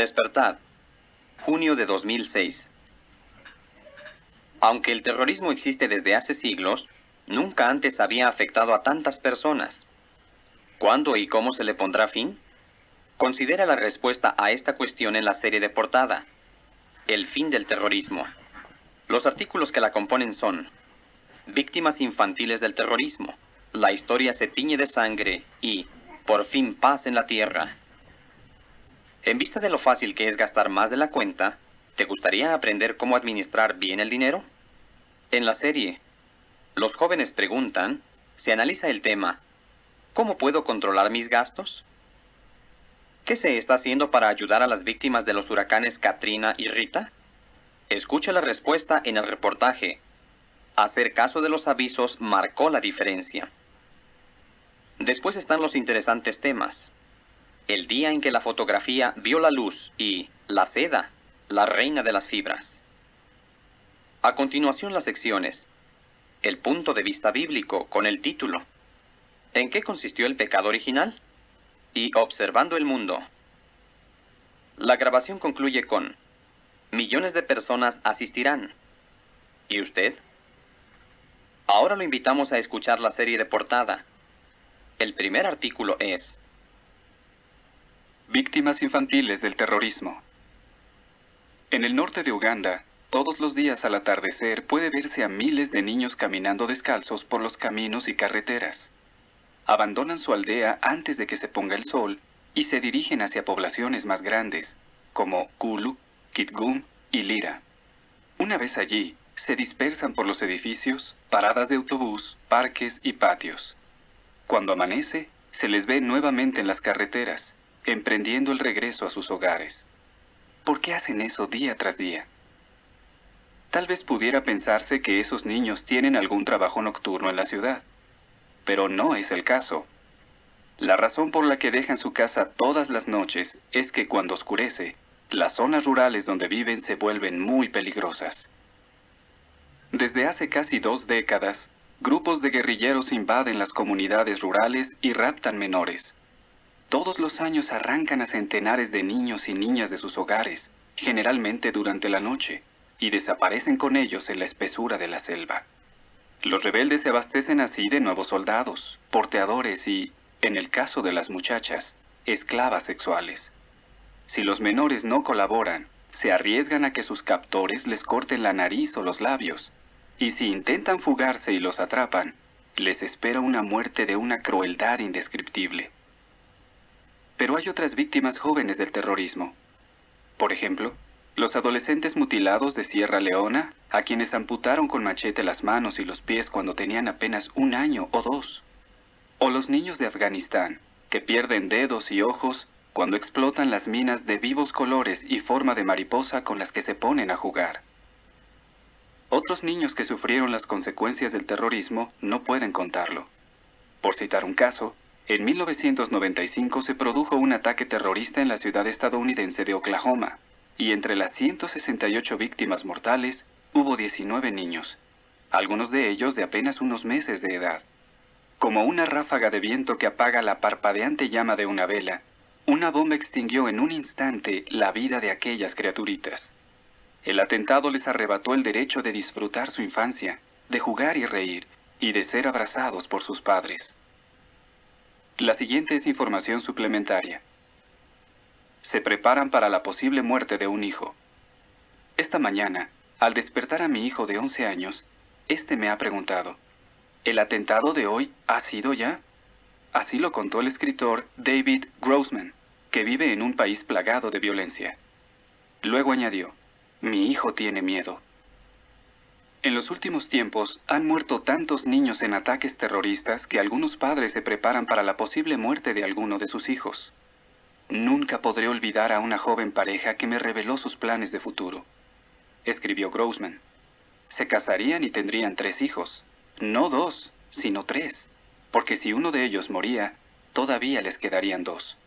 Despertad, junio de 2006. Aunque el terrorismo existe desde hace siglos, nunca antes había afectado a tantas personas. ¿Cuándo y cómo se le pondrá fin? Considera la respuesta a esta cuestión en la serie de portada, El fin del terrorismo. Los artículos que la componen son Víctimas infantiles del terrorismo, La historia se tiñe de sangre y Por fin paz en la tierra. En vista de lo fácil que es gastar más de la cuenta, ¿te gustaría aprender cómo administrar bien el dinero? En la serie, Los jóvenes preguntan, se analiza el tema, ¿cómo puedo controlar mis gastos? ¿Qué se está haciendo para ayudar a las víctimas de los huracanes Katrina y Rita? Escucha la respuesta en el reportaje. Hacer caso de los avisos marcó la diferencia. Después están los interesantes temas. El día en que la fotografía vio la luz y la seda, la reina de las fibras. A continuación las secciones. El punto de vista bíblico con el título. ¿En qué consistió el pecado original? Y observando el mundo. La grabación concluye con millones de personas asistirán. ¿Y usted? Ahora lo invitamos a escuchar la serie de portada. El primer artículo es Víctimas infantiles del terrorismo. En el norte de Uganda, todos los días al atardecer puede verse a miles de niños caminando descalzos por los caminos y carreteras. Abandonan su aldea antes de que se ponga el sol y se dirigen hacia poblaciones más grandes, como Kulu, Kitgum y Lira. Una vez allí, se dispersan por los edificios, paradas de autobús, parques y patios. Cuando amanece, se les ve nuevamente en las carreteras, emprendiendo el regreso a sus hogares. ¿Por qué hacen eso día tras día? Tal vez pudiera pensarse que esos niños tienen algún trabajo nocturno en la ciudad, pero no es el caso. La razón por la que dejan su casa todas las noches es que cuando oscurece, las zonas rurales donde viven se vuelven muy peligrosas. Desde hace casi 2 décadas, grupos de guerrilleros invaden las comunidades rurales y raptan menores. Todos los años arrancan a centenares de niños y niñas de sus hogares, generalmente durante la noche, y desaparecen con ellos en la espesura de la selva. Los rebeldes se abastecen así de nuevos soldados, porteadores y, en el caso de las muchachas, esclavas sexuales. Si los menores no colaboran, se arriesgan a que sus captores les corten la nariz o los labios, y si intentan fugarse y los atrapan, les espera una muerte de una crueldad indescriptible. Pero hay otras víctimas jóvenes del terrorismo. Por ejemplo, los adolescentes mutilados de Sierra Leona, a quienes amputaron con machete las manos y los pies cuando tenían apenas 1 año o 2. O los niños de Afganistán, que pierden dedos y ojos cuando explotan las minas de vivos colores y forma de mariposa con las que se ponen a jugar. Otros niños que sufrieron las consecuencias del terrorismo no pueden contarlo. Por citar un caso, en 1995 se produjo un ataque terrorista en la ciudad estadounidense de Oklahoma, y entre las 168 víctimas mortales hubo 19 niños, algunos de ellos de apenas unos meses de edad. Como una ráfaga de viento que apaga la parpadeante llama de una vela, una bomba extinguió en un instante la vida de aquellas criaturitas. El atentado les arrebató el derecho de disfrutar su infancia, de jugar y reír, y de ser abrazados por sus padres. La siguiente es información suplementaria. Se preparan para la posible muerte de un hijo. Esta mañana, al despertar a mi hijo de 11 años, este me ha preguntado, ¿el atentado de hoy ha sido ya? Así lo contó el escritor David Grossman, que vive en un país plagado de violencia. Luego añadió, mi hijo tiene miedo. En los últimos tiempos han muerto tantos niños en ataques terroristas que algunos padres se preparan para la posible muerte de alguno de sus hijos. Nunca podré olvidar a una joven pareja que me reveló sus planes de futuro. Escribió Grossman. Se casarían y tendrían 3 hijos. No 2, sino 3, porque si uno de ellos moría, todavía les quedarían 2.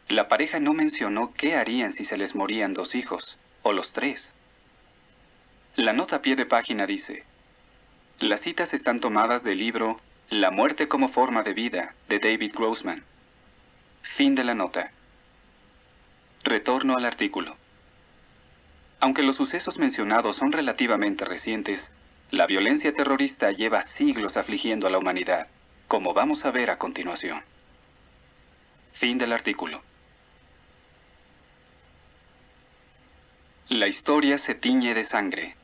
La pareja no mencionó qué harían si se les morían 2 hijos, o los 3. La nota a pie de página dice, las citas están tomadas del libro La muerte como forma de vida, de David Grossman. Fin de la nota. Retorno al artículo. Aunque los sucesos mencionados son relativamente recientes, la violencia terrorista lleva siglos afligiendo a la humanidad, como vamos a ver a continuación. Fin del artículo. La historia se tiñe de sangre.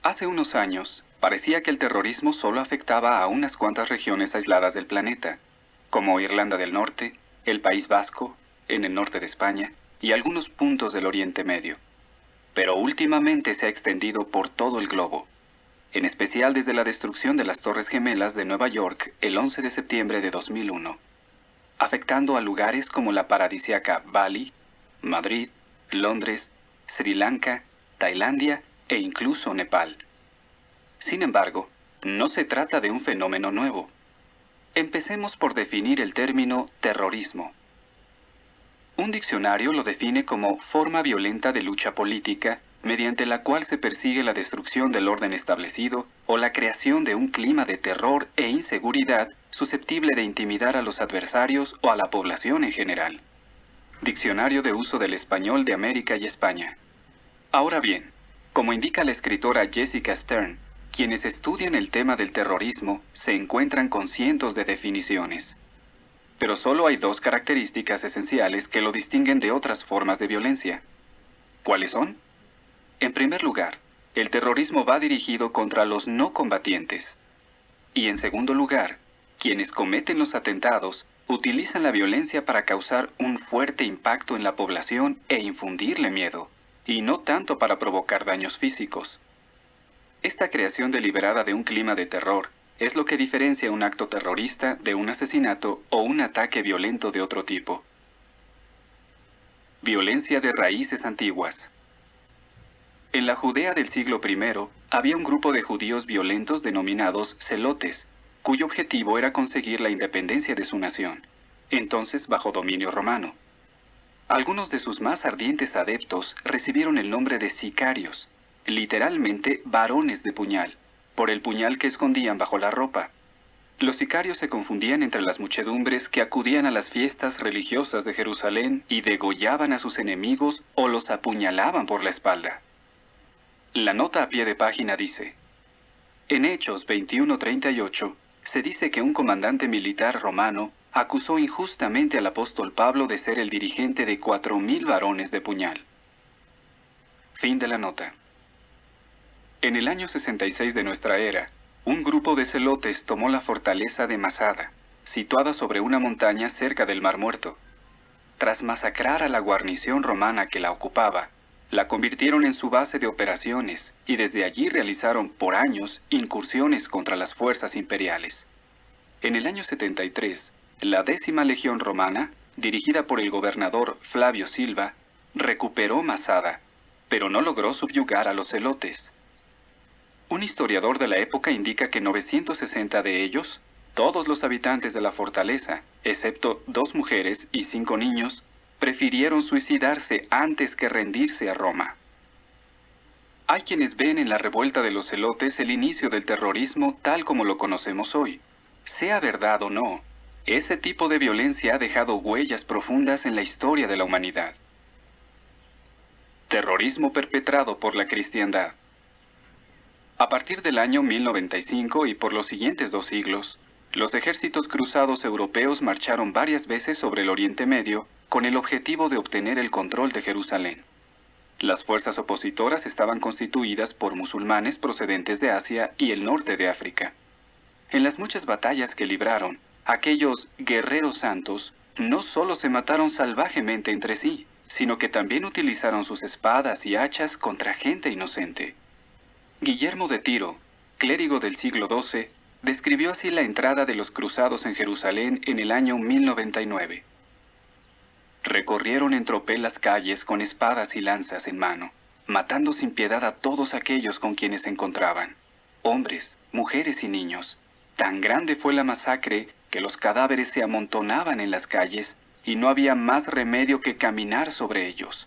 Hace unos años, parecía que el terrorismo solo afectaba a unas cuantas regiones aisladas del planeta, como Irlanda del Norte, el País Vasco, en el norte de España, y algunos puntos del Oriente Medio. Pero últimamente se ha extendido por todo el globo, en especial desde la destrucción de las Torres Gemelas de Nueva York el 11 de septiembre de 2001, afectando a lugares como la paradisíaca Bali, Madrid, Londres, Sri Lanka, Tailandia e incluso Nepal. Sin embargo, no se trata de un fenómeno nuevo. Empecemos por definir el término terrorismo. Un diccionario lo define como forma violenta de lucha política, mediante la cual se persigue la destrucción del orden establecido o la creación de un clima de terror e inseguridad susceptible de intimidar a los adversarios o a la población en general. Diccionario de uso del español de América y España. Ahora bien, como indica la escritora Jessica Stern, quienes estudian el tema del terrorismo se encuentran con cientos de definiciones. Pero solo hay dos características esenciales que lo distinguen de otras formas de violencia. ¿Cuáles son? En primer lugar, el terrorismo va dirigido contra los no combatientes. Y en segundo lugar, quienes cometen los atentados utilizan la violencia para causar un fuerte impacto en la población e infundirle miedo, y no tanto para provocar daños físicos. Esta creación deliberada de un clima de terror es lo que diferencia un acto terrorista de un asesinato o un ataque violento de otro tipo. Violencia de raíces antiguas. En la Judea del siglo I había un grupo de judíos violentos denominados celotes, cuyo objetivo era conseguir la independencia de su nación, entonces bajo dominio romano. Algunos de sus más ardientes adeptos recibieron el nombre de sicarios, literalmente varones de puñal, por el puñal que escondían bajo la ropa. Los sicarios se confundían entre las muchedumbres que acudían a las fiestas religiosas de Jerusalén y degollaban a sus enemigos o los apuñalaban por la espalda. La nota a pie de página dice: en Hechos 21:38 se dice que un comandante militar romano acusó injustamente al apóstol Pablo de ser el dirigente de 4,000 varones de puñal. Fin de la nota. En el año 66 de nuestra era, un grupo de celotes tomó la fortaleza de Masada, situada sobre una montaña cerca del Mar Muerto. Tras masacrar a la guarnición romana que la ocupaba, la convirtieron en su base de operaciones y desde allí realizaron por años incursiones contra las fuerzas imperiales. En el año 73, la 10ª Legión Romana, dirigida por el gobernador Flavio Silva, recuperó Masada, pero no logró subyugar a los celotes. Un historiador de la época indica que 960 de ellos, todos los habitantes de la fortaleza, excepto 2 mujeres y 5 niños, prefirieron suicidarse antes que rendirse a Roma. Hay quienes ven en la revuelta de los celotes el inicio del terrorismo tal como lo conocemos hoy. Sea verdad o no, ese tipo de violencia ha dejado huellas profundas en la historia de la humanidad. Terrorismo perpetrado por la cristiandad. A partir del año 1095 y por los siguientes 2 siglos, los ejércitos cruzados europeos marcharon varias veces sobre el Oriente Medio con el objetivo de obtener el control de Jerusalén. Las fuerzas opositoras estaban constituidas por musulmanes procedentes de Asia y el norte de África. En las muchas batallas que libraron, aquellos guerreros santos no solo se mataron salvajemente entre sí, sino que también utilizaron sus espadas y hachas contra gente inocente. Guillermo de Tiro, clérigo del siglo XII, describió así la entrada de los cruzados en Jerusalén en el año 1099. Recorrieron en tropel las calles con espadas y lanzas en mano, matando sin piedad a todos aquellos con quienes se encontraban, hombres, mujeres y niños. Tan grande fue la masacre que los cadáveres se amontonaban en las calles y no había más remedio que caminar sobre ellos.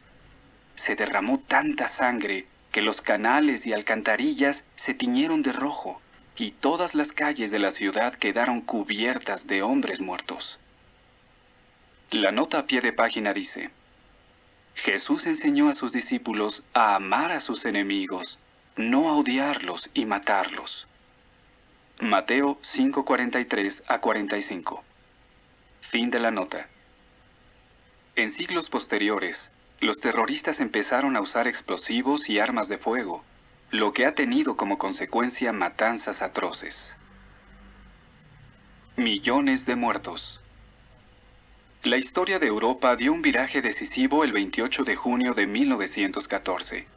Se derramó tanta sangre que los canales y alcantarillas se tiñeron de rojo, y todas las calles de la ciudad quedaron cubiertas de hombres muertos. La nota a pie de página dice: Jesús enseñó a sus discípulos a amar a sus enemigos, no a odiarlos y matarlos. Mateo 5:43 a 45. Fin de la nota. En siglos posteriores, los terroristas empezaron a usar explosivos y armas de fuego, lo que ha tenido como consecuencia matanzas atroces. Millones de muertos. La historia de Europa dio un viraje decisivo el 28 de junio de 1914,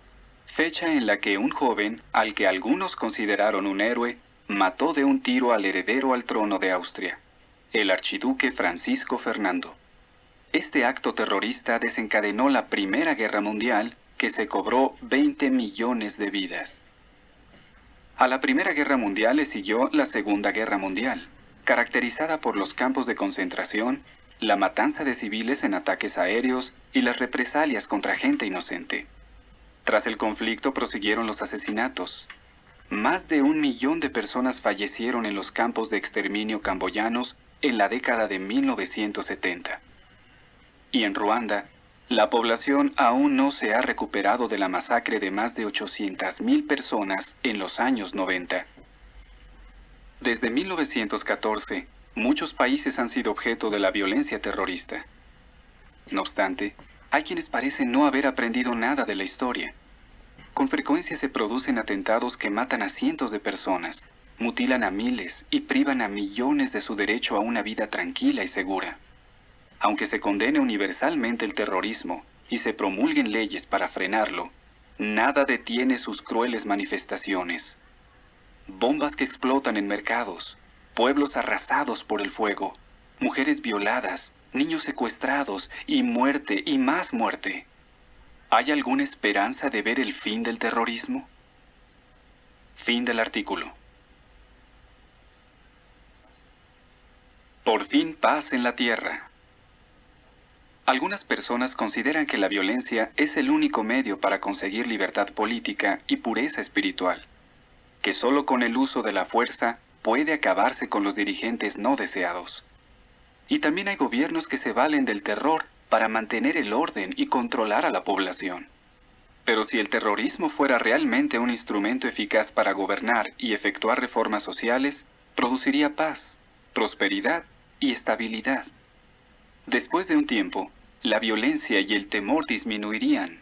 fecha en la que un joven, al que algunos consideraron un héroe, mató de un tiro al heredero al trono de Austria, el archiduque Francisco Fernando. Este acto terrorista desencadenó la Primera Guerra Mundial, que se cobró 20 millones de vidas. A la Primera Guerra Mundial le siguió la Segunda Guerra Mundial, caracterizada por los campos de concentración, la matanza de civiles en ataques aéreos y las represalias contra gente inocente. Tras el conflicto prosiguieron los asesinatos. Más de 1 millón de personas fallecieron en los campos de exterminio camboyanos en la década de 1970. Y en Ruanda, la población aún no se ha recuperado de la masacre de más de 800,000 personas en los años 90. Desde 1914, muchos países han sido objeto de la violencia terrorista. No obstante, hay quienes parecen no haber aprendido nada de la historia. Con frecuencia se producen atentados que matan a cientos de personas, mutilan a miles y privan a millones de su derecho a una vida tranquila y segura. Aunque se condene universalmente el terrorismo y se promulguen leyes para frenarlo, nada detiene sus crueles manifestaciones. Bombas que explotan en mercados, pueblos arrasados por el fuego, mujeres violadas, niños secuestrados y muerte y más muerte. ¿Hay alguna esperanza de ver el fin del terrorismo? Fin del artículo. Por fin paz en la tierra. Algunas personas consideran que la violencia es el único medio para conseguir libertad política y pureza espiritual, que solo con el uso de la fuerza puede acabarse con los dirigentes no deseados. Y también hay gobiernos que se valen del terror para mantener el orden y controlar a la población. Pero si el terrorismo fuera realmente un instrumento eficaz para gobernar y efectuar reformas sociales, produciría paz, prosperidad y estabilidad. Después de un tiempo, la violencia y el temor disminuirían.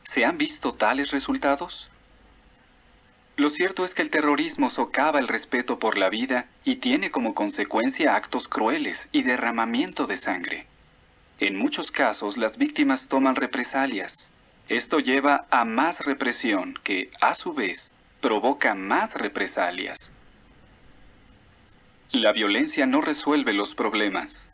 ¿Se han visto tales resultados? Lo cierto es que el terrorismo socava el respeto por la vida y tiene como consecuencia actos crueles y derramamiento de sangre. En muchos casos, las víctimas toman represalias. Esto lleva a más represión que, a su vez, provoca más represalias. La violencia no resuelve los problemas.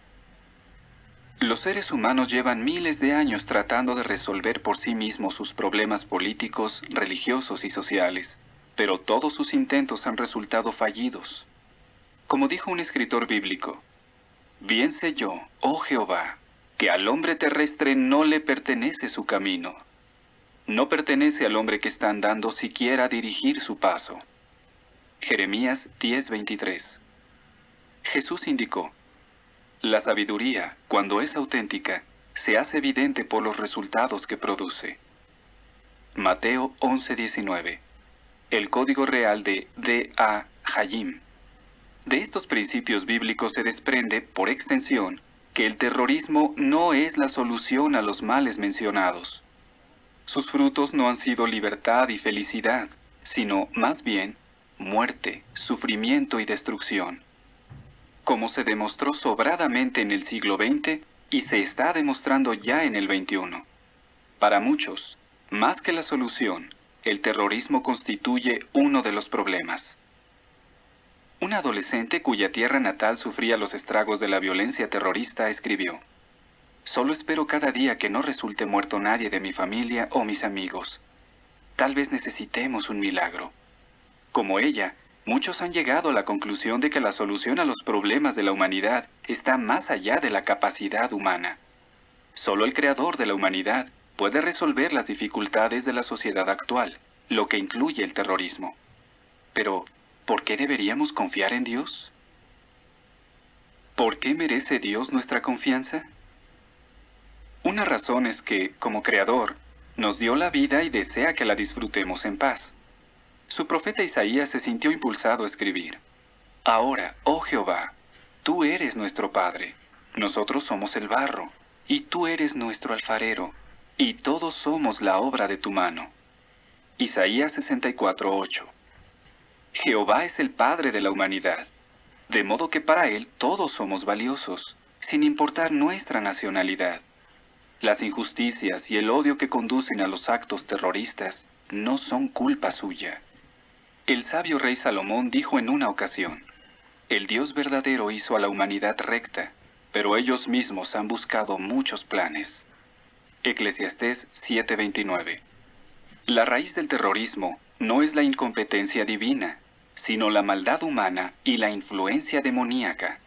Los seres humanos llevan miles de años tratando de resolver por sí mismos sus problemas políticos, religiosos y sociales, pero todos sus intentos han resultado fallidos. Como dijo un escritor bíblico, «Bien sé yo, oh Jehová, que al hombre terrestre no le pertenece su camino. No pertenece al hombre que está andando siquiera a dirigir su paso». Jeremías 10:23. Jesús indicó, la sabiduría, cuando es auténtica, se hace evidente por los resultados que produce. Mateo 11:19. El código real de D.A. Hayim. De estos principios bíblicos se desprende, por extensión, que el terrorismo no es la solución a los males mencionados. Sus frutos no han sido libertad y felicidad, sino, más bien, muerte, sufrimiento y destrucción. Como se demostró sobradamente en el siglo XX y se está demostrando ya en el XXI. Para muchos, más que la solución, el terrorismo constituye uno de los problemas. Un adolescente cuya tierra natal sufría los estragos de la violencia terrorista escribió, «Solo espero cada día que no resulte muerto nadie de mi familia o mis amigos. Tal vez necesitemos un milagro». Como ella, muchos han llegado a la conclusión de que la solución a los problemas de la humanidad está más allá de la capacidad humana. Solo el creador de la humanidad puede resolver las dificultades de la sociedad actual, lo que incluye el terrorismo. Pero, ¿por qué deberíamos confiar en Dios? ¿Por qué merece Dios nuestra confianza? Un Una razón es que, como Creador, nos dio la vida y desea que la disfrutemos en paz. Su profeta Isaías se sintió impulsado a escribir: Ahora, oh Jehová, tú eres nuestro Padre, nosotros somos el barro, y tú eres nuestro alfarero, y todos somos la obra de tu mano. Isaías 64:8. Jehová es el Padre de la humanidad, de modo que para Él todos somos valiosos, sin importar nuestra nacionalidad. Las injusticias y el odio que conducen a los actos terroristas no son culpa suya. El sabio rey Salomón dijo en una ocasión: El Dios verdadero hizo a la humanidad recta, pero ellos mismos han buscado muchos planes. Eclesiastés 7:29. La raíz del terrorismo no es la incompetencia divina, sino la maldad humana y la influencia demoníaca.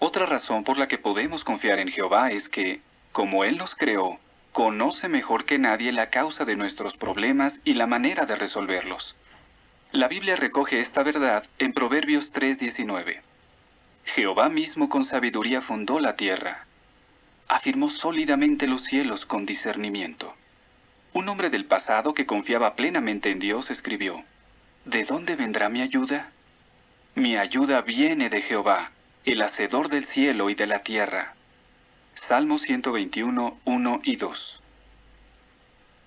Otra razón por la que podemos confiar en Jehová es que, como Él nos creó, conoce mejor que nadie la causa de nuestros problemas y la manera de resolverlos. La Biblia recoge esta verdad en Proverbios 3:19. Jehová mismo con sabiduría fundó la tierra. Afirmó sólidamente los cielos con discernimiento. Un hombre del pasado que confiaba plenamente en Dios escribió: ¿De dónde vendrá mi ayuda? Mi ayuda viene de Jehová, el hacedor del cielo y de la tierra. Salmo 121, 1 y 2.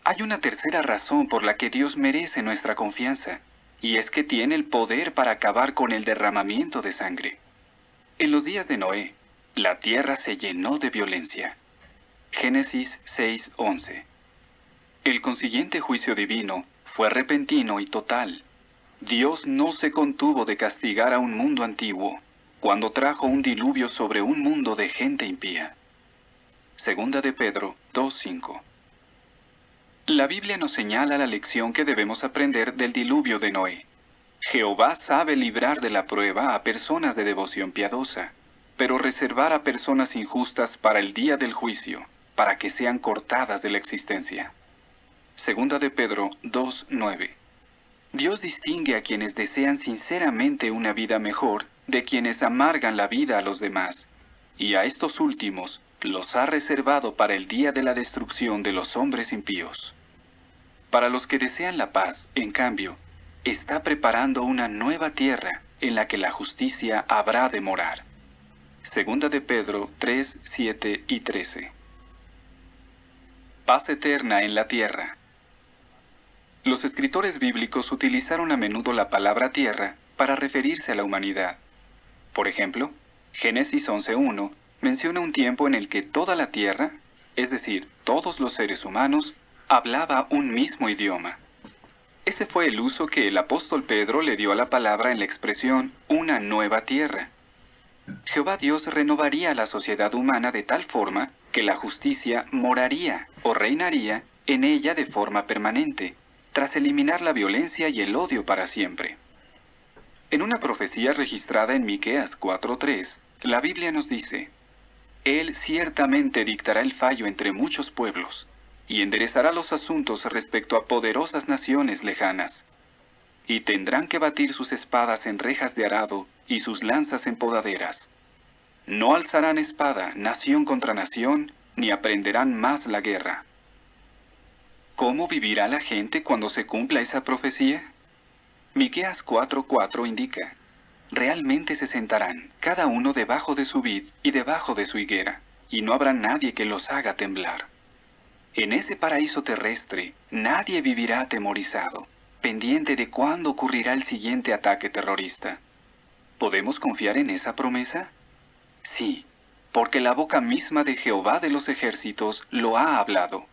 Hay una tercera razón por la que Dios merece nuestra confianza, y es que tiene el poder para acabar con el derramamiento de sangre. En los días de Noé, la tierra se llenó de violencia. Génesis 6:11. El consiguiente juicio divino fue repentino y total. Dios no se contuvo de castigar a un mundo antiguo, cuando trajo un diluvio sobre un mundo de gente impía. Segunda de Pedro 2:5. La Biblia nos señala la lección que debemos aprender del diluvio de Noé. Jehová sabe librar de la prueba a personas de devoción piadosa, pero reservar a personas injustas para el día del juicio, para que sean cortadas de la existencia. Segunda de Pedro 2:9. Dios distingue a quienes desean sinceramente una vida mejor de quienes amargan la vida a los demás, y a estos últimos los ha reservado para el día de la destrucción de los hombres impíos. Para los que desean la paz, en cambio, está preparando una nueva tierra en la que la justicia habrá de morar. Segunda de Pedro 3, 7 y 13. Paz eterna en la tierra. Los escritores bíblicos utilizaron a menudo la palabra tierra para referirse a la humanidad. Por ejemplo, Génesis 11:1 menciona un tiempo en el que toda la tierra, es decir, todos los seres humanos, hablaba un mismo idioma. Ese fue el uso que el apóstol Pedro le dio a la palabra en la expresión una nueva tierra. Jehová Dios renovaría la sociedad humana de tal forma que la justicia moraría o reinaría en ella de forma permanente, tras eliminar la violencia y el odio para siempre. En una profecía registrada en Miqueas 4:3, la Biblia nos dice: Él ciertamente dictará el fallo entre muchos pueblos, y enderezará los asuntos respecto a poderosas naciones lejanas. Y tendrán que batir sus espadas en rejas de arado y sus lanzas en podaderas. No alzarán espada nación contra nación, ni aprenderán más la guerra. ¿Cómo vivirá la gente cuando se cumpla esa profecía? Miqueas 4:4 indica: realmente se sentarán, cada uno debajo de su vid y debajo de su higuera, y no habrá nadie que los haga temblar. En ese paraíso terrestre, nadie vivirá atemorizado, pendiente de cuándo ocurrirá el siguiente ataque terrorista. ¿Podemos confiar en esa promesa? Sí, porque la boca misma de Jehová de los ejércitos lo ha hablado.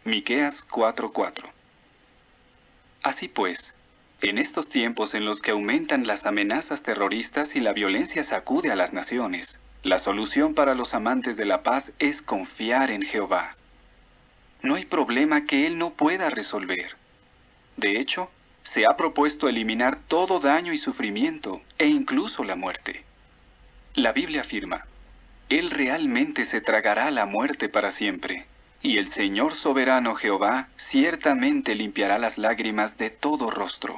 Miqueas 4:4. Así pues, en estos tiempos en los que aumentan las amenazas terroristas y la violencia sacude a las naciones, la solución para los amantes de la paz es confiar en Jehová. No hay problema que Él no pueda resolver. De hecho, se ha propuesto eliminar todo daño y sufrimiento, e incluso la muerte. La Biblia afirma: Él realmente se tragará la muerte para siempre, y el Señor soberano Jehová ciertamente limpiará las lágrimas de todo rostro.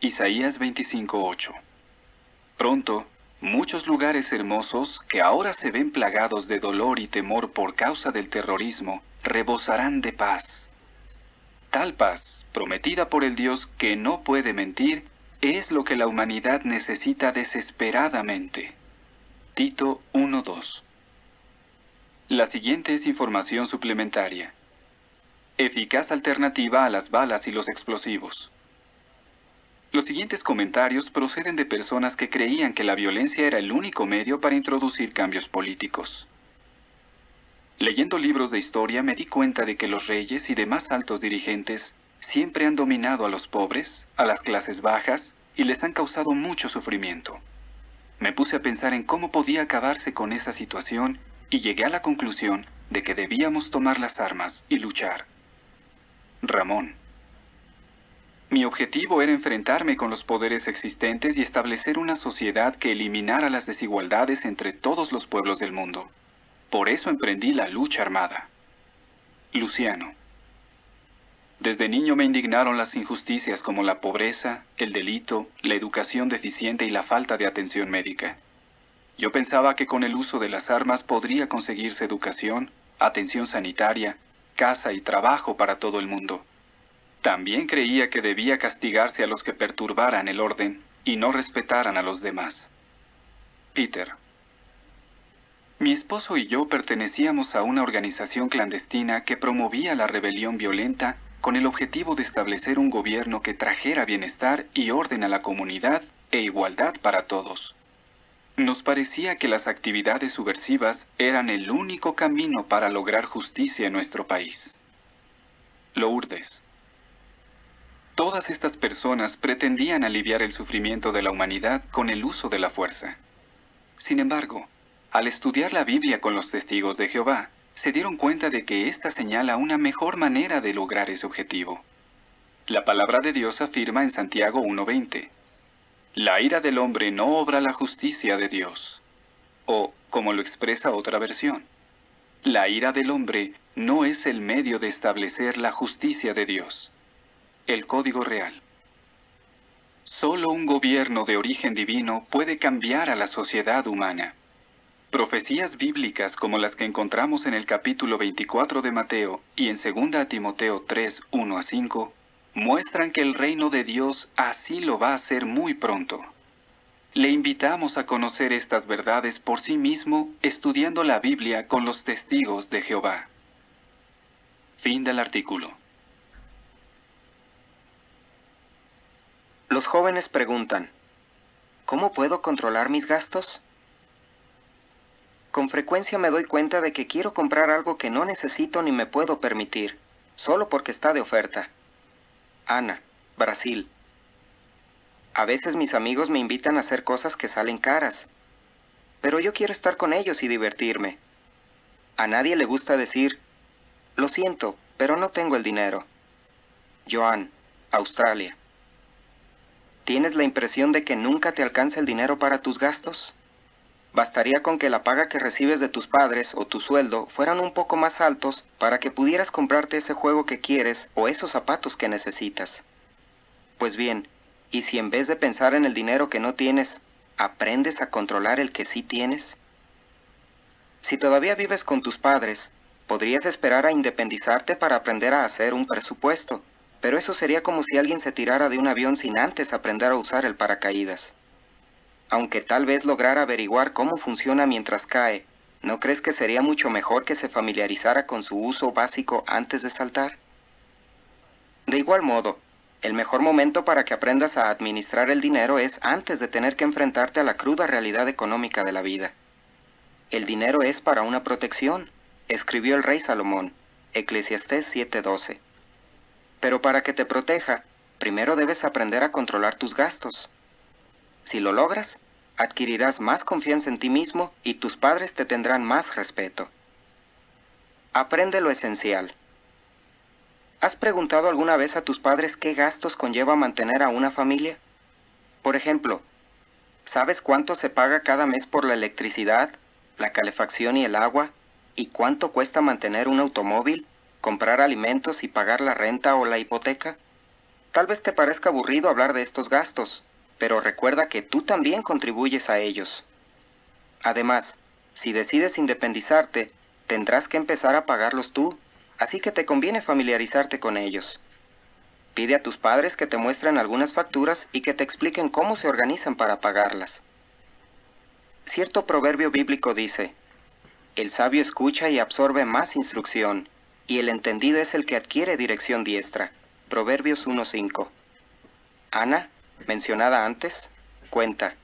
Isaías 25:8. Pronto, Muchos lugares hermosos que ahora se ven plagados de dolor y temor por causa del terrorismo, rebosarán de paz. Tal paz, prometida por el Dios que no puede mentir, es lo que la humanidad necesita desesperadamente. Tito 1:2. La siguiente es información suplementaria. Eficaz alternativa a las balas y los explosivos. Los siguientes comentarios proceden de personas que creían que la violencia era el único medio para introducir cambios políticos. Leyendo libros de historia me di cuenta de que los reyes y demás altos dirigentes siempre han dominado a los pobres, a las clases bajas, y les han causado mucho sufrimiento. Me puse a pensar en cómo podía acabarse con esa situación y llegué a la conclusión de que debíamos tomar las armas y luchar. Ramón. Mi objetivo era enfrentarme con los poderes existentes y establecer una sociedad que eliminara las desigualdades entre todos los pueblos del mundo. Por eso emprendí la lucha armada. Luciano. Desde niño me indignaron las injusticias como la pobreza, el delito, la educación deficiente y la falta de atención médica. Yo pensaba que con el uso de las armas podría conseguirse educación, atención sanitaria, casa y trabajo para todo el mundo. También creía que debía castigarse a los que perturbaran el orden y no respetaran a los demás. Peter. Mi esposo y yo pertenecíamos a una organización clandestina que promovía la rebelión violenta con el objetivo de establecer un gobierno que trajera bienestar y orden a la comunidad e igualdad para todos. Nos parecía que las actividades subversivas eran el único camino para lograr justicia en nuestro país. Lourdes. Todas estas personas pretendían aliviar el sufrimiento de la humanidad con el uso de la fuerza. Sin embargo, al estudiar la Biblia con los testigos de Jehová, se dieron cuenta de que ésta señala una mejor manera de lograr ese objetivo. La palabra de Dios afirma en Santiago 1:20, la ira del hombre no obra la justicia de Dios. O, como lo expresa otra versión, la ira del hombre no es el medio de establecer la justicia de Dios. El Código Real. Solo un gobierno de origen divino puede cambiar a la sociedad humana. Profecías bíblicas como las que encontramos en el capítulo 24 de Mateo y en 2 Timoteo 3:1-5 muestran que el reino de Dios así lo va a hacer muy pronto. Le invitamos a conocer estas verdades por sí mismo estudiando la Biblia con los testigos de Jehová. Fin del artículo. Los jóvenes preguntan, ¿cómo puedo controlar mis gastos? Con frecuencia me doy cuenta de que quiero comprar algo que no necesito ni me puedo permitir, solo porque está de oferta. Ana, Brasil. A veces mis amigos me invitan a hacer cosas que salen caras, pero yo quiero estar con ellos y divertirme. A nadie le gusta decir, lo siento, pero no tengo el dinero. Joan, Australia. ¿Tienes la impresión de que nunca te alcanza el dinero para tus gastos? Bastaría con que la paga que recibes de tus padres o tu sueldo fueran un poco más altos para que pudieras comprarte ese juego que quieres o esos zapatos que necesitas. Pues bien, ¿y si en vez de pensar en el dinero que no tienes, aprendes a controlar el que sí tienes? Si todavía vives con tus padres, podrías esperar a independizarte para aprender a hacer un presupuesto. Pero eso sería como si alguien se tirara de un avión sin antes aprender a usar el paracaídas. Aunque tal vez lograra averiguar cómo funciona mientras cae, ¿no crees que sería mucho mejor que se familiarizara con su uso básico antes de saltar? De igual modo, el mejor momento para que aprendas a administrar el dinero es antes de tener que enfrentarte a la cruda realidad económica de la vida. El dinero es para una protección, escribió el rey Salomón, Eclesiastés 7:12. Pero para que te proteja, primero debes aprender a controlar tus gastos. Si lo logras, adquirirás más confianza en ti mismo y tus padres te tendrán más respeto. Aprende lo esencial. ¿Has preguntado alguna vez a tus padres qué gastos conlleva mantener a una familia? Por ejemplo, ¿sabes cuánto se paga cada mes por la electricidad, la calefacción y el agua? ¿Y cuánto cuesta mantener un automóvil, comprar alimentos y pagar la renta o la hipoteca? Tal vez te parezca aburrido hablar de estos gastos, pero recuerda que tú también contribuyes a ellos. Además, si decides independizarte, tendrás que empezar a pagarlos tú, así que te conviene familiarizarte con ellos. Pide a tus padres que te muestren algunas facturas y que te expliquen cómo se organizan para pagarlas. Cierto proverbio bíblico dice: el sabio escucha y absorbe más instrucción, y el entendido es el que adquiere dirección diestra. Proverbios 1:5. Ana, mencionada antes, cuenta: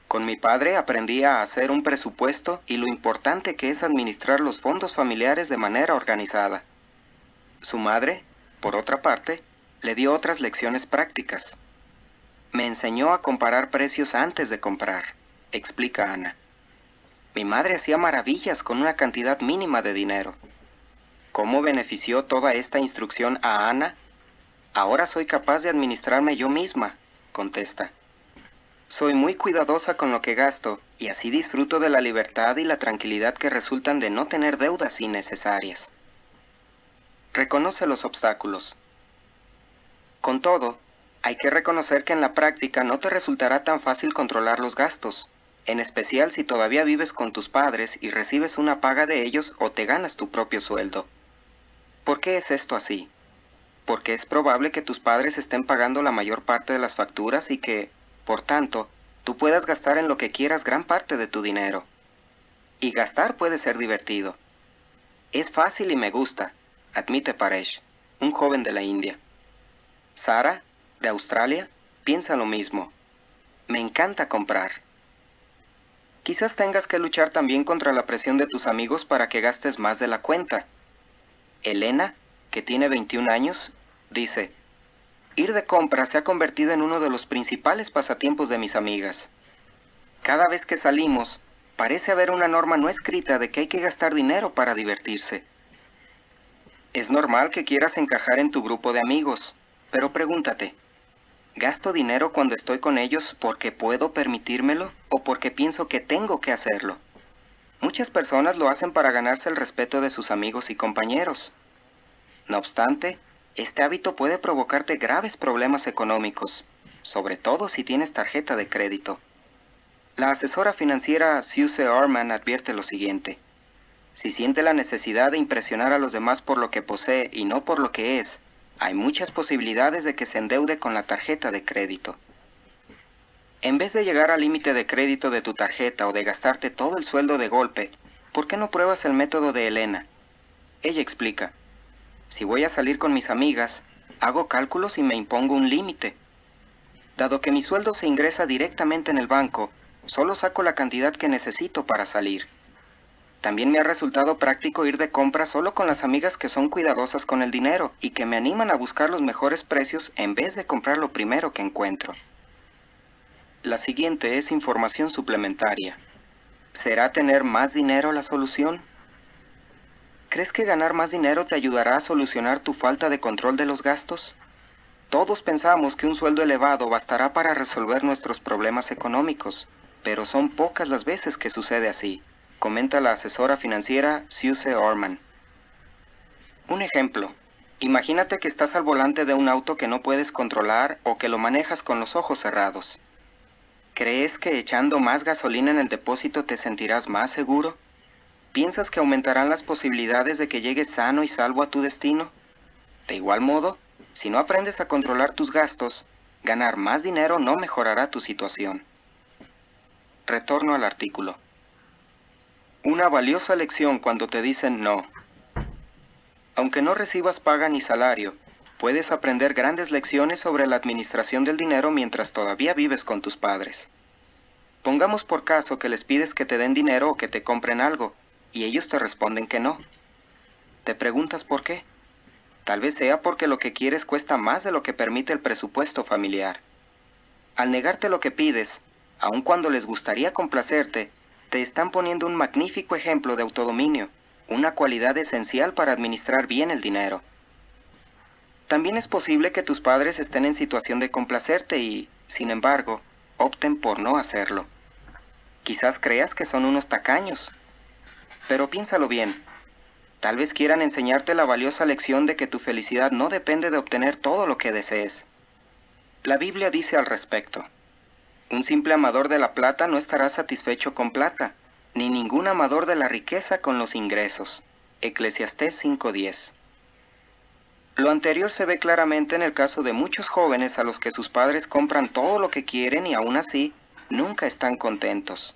con mi padre aprendí a hacer un presupuesto y lo importante que es administrar los fondos familiares de manera organizada. Su madre, por otra parte, le dio otras lecciones prácticas. Me enseñó a comparar precios antes de comprar, explica Ana. Mi madre hacía maravillas con una cantidad mínima de dinero. ¿Cómo benefició toda esta instrucción a Ana? Ahora soy capaz de administrarme yo misma, contesta. Soy muy cuidadosa con lo que gasto y así disfruto de la libertad y la tranquilidad que resultan de no tener deudas innecesarias. Reconoce los obstáculos. Con todo, hay que reconocer que en la práctica no te resultará tan fácil controlar los gastos, en especial si todavía vives con tus padres y recibes una paga de ellos o te ganas tu propio sueldo. ¿Por qué es esto así? Porque es probable que tus padres estén pagando la mayor parte de las facturas y que, por tanto, tú puedas gastar en lo que quieras gran parte de tu dinero. Y gastar puede ser divertido. Es fácil y me gusta, admite Paresh, un joven de la India. Sara, de Australia, piensa lo mismo. Me encanta comprar. Quizás tengas que luchar también contra la presión de tus amigos para que gastes más de la cuenta. Elena, que tiene 21 años, dice: ir de compras se ha convertido en uno de los principales pasatiempos de mis amigas. Cada vez que salimos, parece haber una norma no escrita de que hay que gastar dinero para divertirse. Es normal que quieras encajar en tu grupo de amigos, pero pregúntate: ¿gasto dinero cuando estoy con ellos porque puedo permitírmelo o porque pienso que tengo que hacerlo? Muchas personas lo hacen para ganarse el respeto de sus amigos y compañeros. No obstante, este hábito puede provocarte graves problemas económicos, sobre todo si tienes tarjeta de crédito. La asesora financiera Suze Orman advierte lo siguiente: si siente la necesidad de impresionar a los demás por lo que posee y no por lo que es, hay muchas posibilidades de que se endeude con la tarjeta de crédito. En vez de llegar al límite de crédito de tu tarjeta o de gastarte todo el sueldo de golpe, ¿por qué no pruebas el método de Elena? Ella explica: si voy a salir con mis amigas, hago cálculos y me impongo un límite. Dado que mi sueldo se ingresa directamente en el banco, solo saco la cantidad que necesito para salir. También me ha resultado práctico ir de compras solo con las amigas que son cuidadosas con el dinero y que me animan a buscar los mejores precios en vez de comprar lo primero que encuentro. La siguiente es información suplementaria. ¿Será tener más dinero la solución? ¿Crees que ganar más dinero te ayudará a solucionar tu falta de control de los gastos? Todos pensamos que un sueldo elevado bastará para resolver nuestros problemas económicos, pero son pocas las veces que sucede así, comenta la asesora financiera Suze Orman. Un ejemplo: imagínate que estás al volante de un auto que no puedes controlar o que lo manejas con los ojos cerrados. ¿Crees que echando más gasolina en el depósito te sentirás más seguro? ¿Piensas que aumentarán las posibilidades de que llegues sano y salvo a tu destino? De igual modo, si no aprendes a controlar tus gastos, ganar más dinero no mejorará tu situación. Retorno al artículo. Una valiosa lección cuando te dicen no. Aunque no recibas paga ni salario, puedes aprender grandes lecciones sobre la administración del dinero mientras todavía vives con tus padres. Pongamos por caso que les pides que te den dinero o que te compren algo, y ellos te responden que no. Te preguntas por qué. Tal vez sea porque lo que quieres cuesta más de lo que permite el presupuesto familiar. Al negarte lo que pides, aun cuando les gustaría complacerte, te están poniendo un magnífico ejemplo de autodominio, una cualidad esencial para administrar bien el dinero. También es posible que tus padres estén en situación de complacerte y, sin embargo, opten por no hacerlo. Quizás creas que son unos tacaños. Pero piénsalo bien. Tal vez quieran enseñarte la valiosa lección de que tu felicidad no depende de obtener todo lo que desees. La Biblia dice al respecto: un simple amador de la plata no estará satisfecho con plata, ni ningún amador de la riqueza con los ingresos. Eclesiastés 5:10. Lo anterior se ve claramente en el caso de muchos jóvenes a los que sus padres compran todo lo que quieren y aún así nunca están contentos.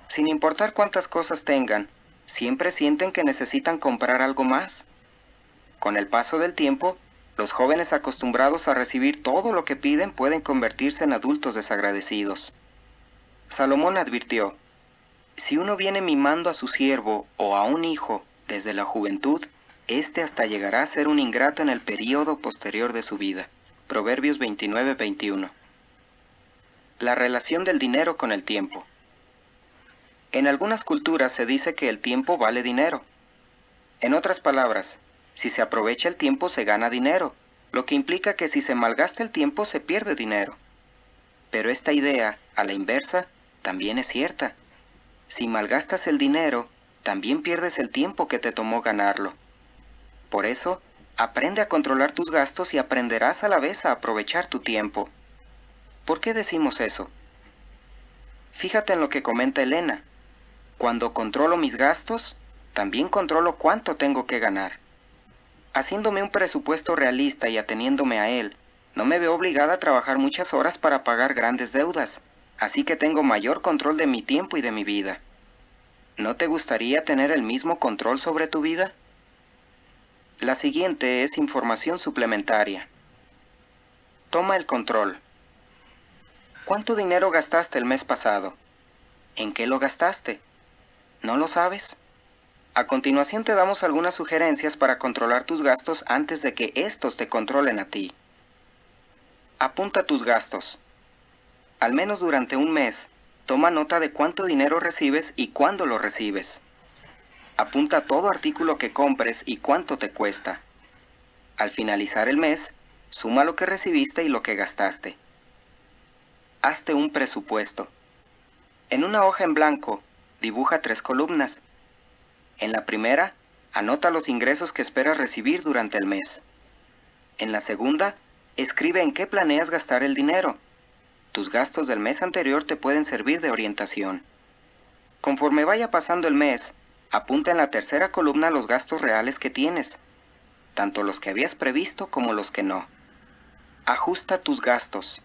Sin importar cuántas cosas tengan, siempre sienten que necesitan comprar algo más. Con el paso del tiempo, los jóvenes acostumbrados a recibir todo lo que piden pueden convertirse en adultos desagradecidos. Salomón advirtió: si uno viene mimando a su siervo o a un hijo desde la juventud, éste hasta llegará a ser un ingrato en el período posterior de su vida. Proverbios 29:21. La relación del dinero con el tiempo. En algunas culturas se dice que el tiempo vale dinero. En otras palabras, si se aprovecha el tiempo se gana dinero, lo que implica que si se malgasta el tiempo se pierde dinero. Pero esta idea, a la inversa, también es cierta. Si malgastas el dinero, también pierdes el tiempo que te tomó ganarlo. Por eso, aprende a controlar tus gastos y aprenderás a la vez a aprovechar tu tiempo. ¿Por qué decimos eso? Fíjate en lo que comenta Elena. Cuando controlo mis gastos, también controlo cuánto tengo que ganar. Haciéndome un presupuesto realista y ateniéndome a él, no me veo obligada a trabajar muchas horas para pagar grandes deudas, así que tengo mayor control de mi tiempo y de mi vida. ¿No te gustaría tener el mismo control sobre tu vida? La siguiente es información suplementaria. Toma el control. ¿Cuánto dinero gastaste el mes pasado? ¿En qué lo gastaste? ¿No lo sabes? A continuación te damos algunas sugerencias para controlar tus gastos antes de que estos te controlen a ti. Apunta tus gastos. Al menos durante un mes, toma nota de cuánto dinero recibes y cuándo lo recibes. Apunta todo artículo que compres y cuánto te cuesta. Al finalizar el mes, suma lo que recibiste y lo que gastaste. Hazte un presupuesto. En una hoja en blanco, dibuja 3 columnas. En la primera, anota los ingresos que esperas recibir durante el mes. En la segunda, escribe en qué planeas gastar el dinero. Tus gastos del mes anterior te pueden servir de orientación. Conforme vaya pasando el mes, apunta en la tercera columna los gastos reales que tienes, tanto los que habías previsto como los que no. Ajusta tus gastos.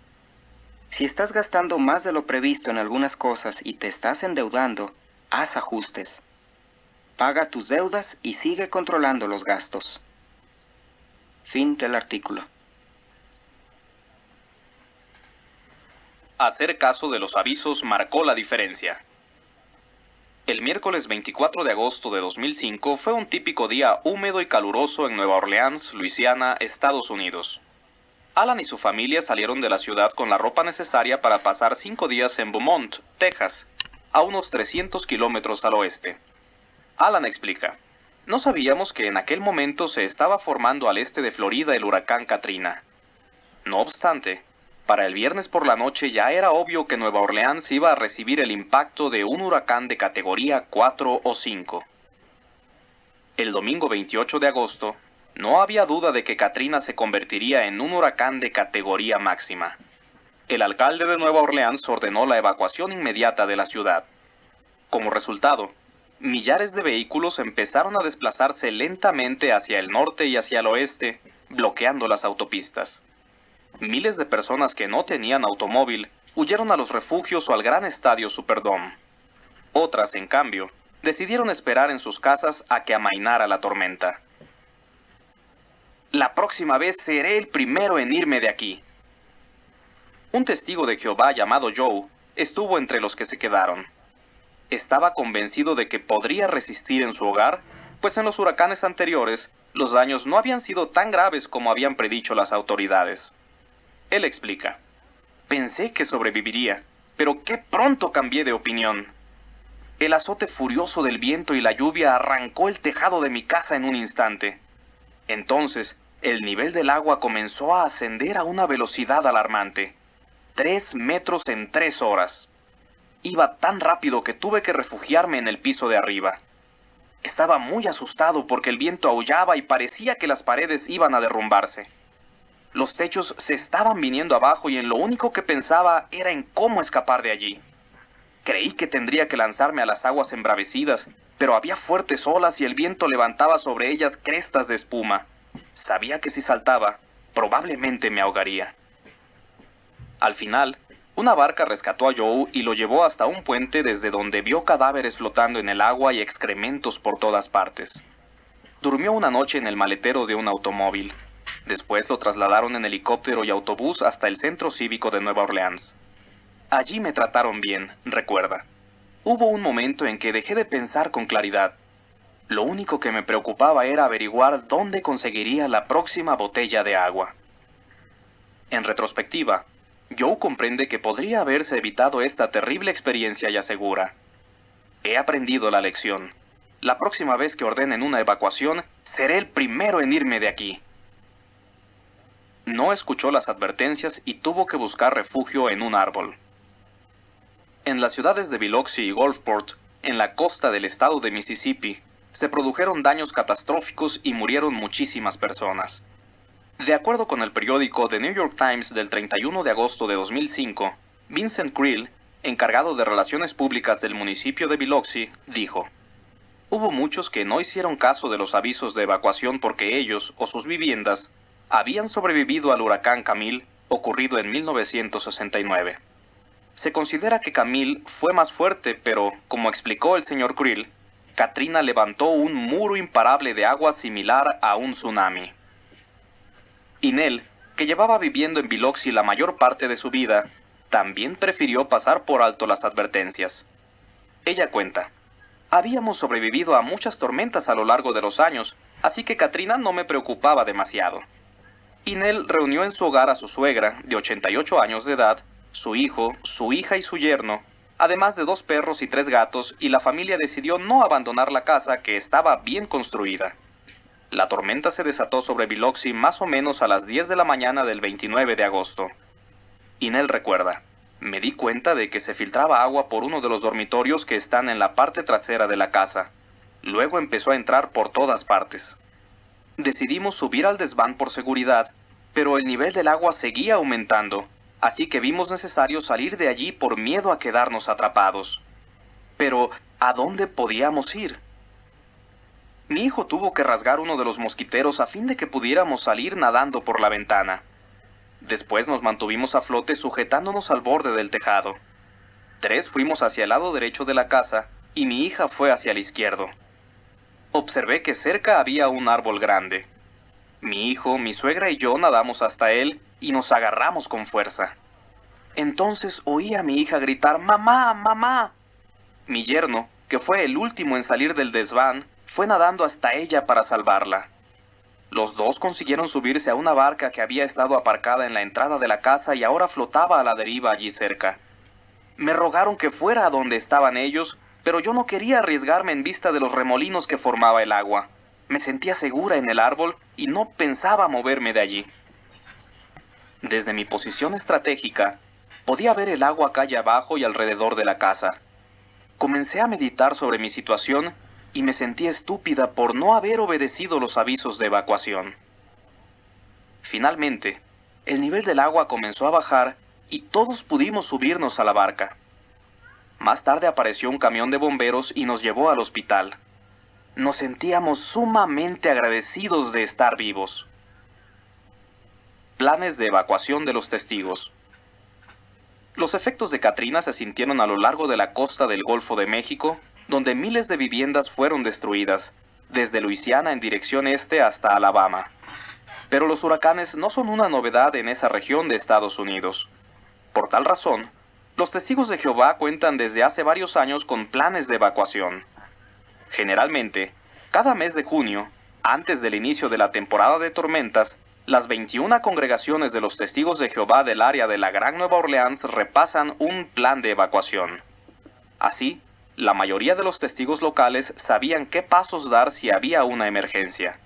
Si estás gastando más de lo previsto en algunas cosas y te estás endeudando, haz ajustes. Paga tus deudas y sigue controlando los gastos. Fin del artículo. Hacer caso de los avisos marcó la diferencia. El miércoles 24 de agosto de 2005 fue un típico día húmedo y caluroso en Nueva Orleans, Luisiana, Estados Unidos. Alan y su familia salieron de la ciudad con la ropa necesaria para pasar 5 días en Beaumont, Texas, a unos 300 kilómetros al oeste. Alan explica: no sabíamos que en aquel momento se estaba formando al este de Florida el huracán Katrina. No obstante, para el viernes por la noche ya era obvio que Nueva Orleans iba a recibir el impacto de un huracán de categoría 4 o 5. El domingo 28 de agosto, no había duda de que Katrina se convertiría en un huracán de categoría máxima. El alcalde de Nueva Orleans ordenó la evacuación inmediata de la ciudad. Como resultado, millares de vehículos empezaron a desplazarse lentamente hacia el norte y hacia el oeste, bloqueando las autopistas. Miles de personas que no tenían automóvil huyeron a los refugios o al gran estadio Superdome. Otras, en cambio, decidieron esperar en sus casas a que amainara la tormenta. La próxima vez seré el primero en irme de aquí. Un testigo de Jehová llamado Joe estuvo entre los que se quedaron. Estaba convencido de que podría resistir en su hogar, pues en los huracanes anteriores los daños no habían sido tan graves como habían predicho las autoridades. Él explica: pensé que sobreviviría, pero qué pronto cambié de opinión. El azote furioso del viento y la lluvia arrancó el tejado de mi casa en un instante. Entonces, el nivel del agua comenzó a ascender a una velocidad alarmante. 3 metros en 3 horas. Iba tan rápido que tuve que refugiarme en el piso de arriba. Estaba muy asustado porque el viento aullaba y parecía que las paredes iban a derrumbarse. Los techos se estaban viniendo abajo y en lo único que pensaba era en cómo escapar de allí. Creí que tendría que lanzarme a las aguas embravecidas, pero había fuertes olas y el viento levantaba sobre ellas crestas de espuma. Sabía que si saltaba, probablemente me ahogaría. Al final, una barca rescató a Joe y lo llevó hasta un puente desde donde vio cadáveres flotando en el agua y excrementos por todas partes. Durmió una noche en el maletero de un automóvil. Después lo trasladaron en helicóptero y autobús hasta el centro cívico de Nueva Orleans. Allí me trataron bien, recuerda. Hubo un momento en que dejé de pensar con claridad. Lo único que me preocupaba era averiguar dónde conseguiría la próxima botella de agua. En retrospectiva, Joe comprende que podría haberse evitado esta terrible experiencia y asegura: he aprendido la lección. La próxima vez que ordenen una evacuación, seré el primero en irme de aquí. No escuchó las advertencias y tuvo que buscar refugio en un árbol. En las ciudades de Biloxi y Gulfport, en la costa del estado de Mississippi, se produjeron daños catastróficos y murieron muchísimas personas. De acuerdo con el periódico The New York Times del 31 de agosto de 2005, Vincent Creel, encargado de relaciones públicas del municipio de Biloxi, dijo: hubo muchos que no hicieron caso de los avisos de evacuación porque ellos o sus viviendas habían sobrevivido al huracán Camille, ocurrido en 1969. Se considera que Camille fue más fuerte, pero, como explicó el señor Creel, Katrina levantó un muro imparable de agua similar a un tsunami. Inel, que llevaba viviendo en Biloxi la mayor parte de su vida, también prefirió pasar por alto las advertencias. Ella cuenta: habíamos sobrevivido a muchas tormentas a lo largo de los años, así que Katrina no me preocupaba demasiado. Inel reunió en su hogar a su suegra, de 88 años de edad, su hijo, su hija y su yerno, además de 2 perros y 3 gatos, y la familia decidió no abandonar la casa, que estaba bien construida. La tormenta se desató sobre Biloxi más o menos a las 10 de la mañana del 29 de agosto. Inel recuerda: me di cuenta de que se filtraba agua por uno de los dormitorios que están en la parte trasera de la casa. Luego empezó a entrar por todas partes. Decidimos subir al desván por seguridad, pero el nivel del agua seguía aumentando, así que vimos necesario salir de allí por miedo a quedarnos atrapados. Pero, ¿a dónde podíamos ir? Mi hijo tuvo que rasgar uno de los mosquiteros a fin de que pudiéramos salir nadando por la ventana. Después nos mantuvimos a flote sujetándonos al borde del tejado. 3 fuimos hacia el lado derecho de la casa y mi hija fue hacia el izquierdo. Observé que cerca había un árbol grande. Mi hijo, mi suegra y yo nadamos hasta él y nos agarramos con fuerza. Entonces oí a mi hija gritar: ¡mamá, mamá! Mi yerno, que fue el último en salir del desván, fue nadando hasta ella para salvarla. Los 2 consiguieron subirse a una barca que había estado aparcada en la entrada de la casa y ahora flotaba a la deriva allí cerca. Me rogaron que fuera a donde estaban ellos, pero yo no quería arriesgarme en vista de los remolinos que formaba el agua. Me sentía segura en el árbol y no pensaba moverme de allí. Desde mi posición estratégica, podía ver el agua calle abajo y alrededor de la casa. Comencé a meditar sobre mi situación y me sentí estúpida por no haber obedecido los avisos de evacuación. Finalmente, el nivel del agua comenzó a bajar y todos pudimos subirnos a la barca. Más tarde apareció un camión de bomberos y nos llevó al hospital. Nos sentíamos sumamente agradecidos de estar vivos. Planes de evacuación de los testigos. Los efectos de Katrina se sintieron a lo largo de la costa del Golfo de México, donde miles de viviendas fueron destruidas, desde Luisiana en dirección este hasta Alabama. Pero los huracanes no son una novedad en esa región de Estados Unidos. Por tal razón, los testigos de Jehová cuentan desde hace varios años con planes de evacuación. Generalmente, cada mes de junio, antes del inicio de la temporada de tormentas, las 21 congregaciones de los testigos de Jehová del área de la Gran Nueva Orleans repasan un plan de evacuación. Así, la mayoría de los testigos locales sabían qué pasos dar si había una emergencia.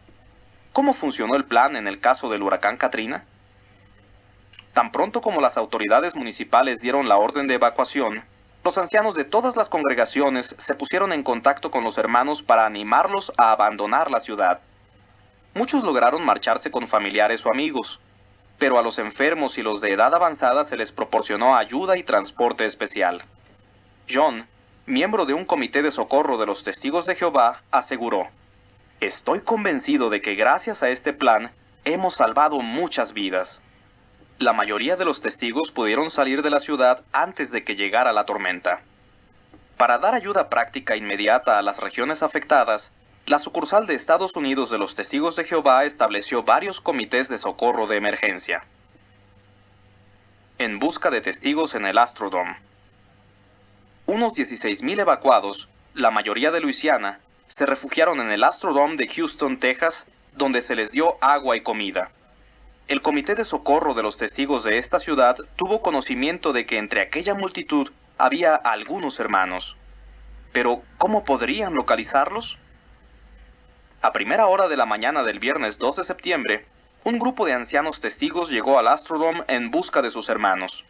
¿Cómo funcionó el plan en el caso del huracán Katrina? Tan pronto como las autoridades municipales dieron la orden de evacuación, los ancianos de todas las congregaciones se pusieron en contacto con los hermanos para animarlos a abandonar la ciudad. Muchos lograron marcharse con familiares o amigos, pero a los enfermos y los de edad avanzada se les proporcionó ayuda y transporte especial. John, miembro de un comité de socorro de los Testigos de Jehová, aseguró: «Estoy convencido de que gracias a este plan hemos salvado muchas vidas». La mayoría de los testigos pudieron salir de la ciudad antes de que llegara la tormenta. Para dar ayuda práctica inmediata a las regiones afectadas, la sucursal de Estados Unidos de los Testigos de Jehová estableció varios comités de socorro de emergencia. En busca de testigos en el Astrodome. Unos 16,000 evacuados, la mayoría de Luisiana, se refugiaron en el Astrodome de Houston, Texas, donde se les dio agua y comida. El comité de socorro de los testigos de esta ciudad tuvo conocimiento de que entre aquella multitud había algunos hermanos. Pero, ¿cómo podrían localizarlos? A primera hora de la mañana del viernes 2 de septiembre, un grupo de ancianos testigos llegó al Astrodome en busca de sus hermanos.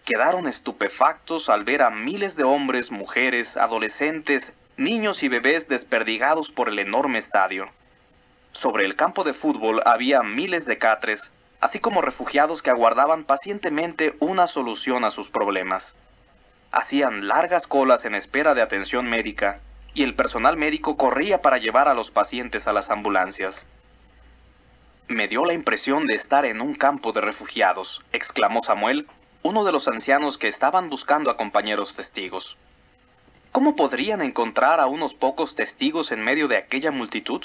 Quedaron estupefactos al ver a miles de hombres, mujeres, adolescentes, niños y bebés desperdigados por el enorme estadio. Sobre el campo de fútbol había miles de catres, así como refugiados que aguardaban pacientemente una solución a sus problemas. Hacían largas colas en espera de atención médica, y el personal médico corría para llevar a los pacientes a las ambulancias. «Me dio la impresión de estar en un campo de refugiados», exclamó Samuel, uno de los ancianos que estaban buscando a compañeros testigos. ¿Cómo podrían encontrar a unos pocos testigos en medio de aquella multitud?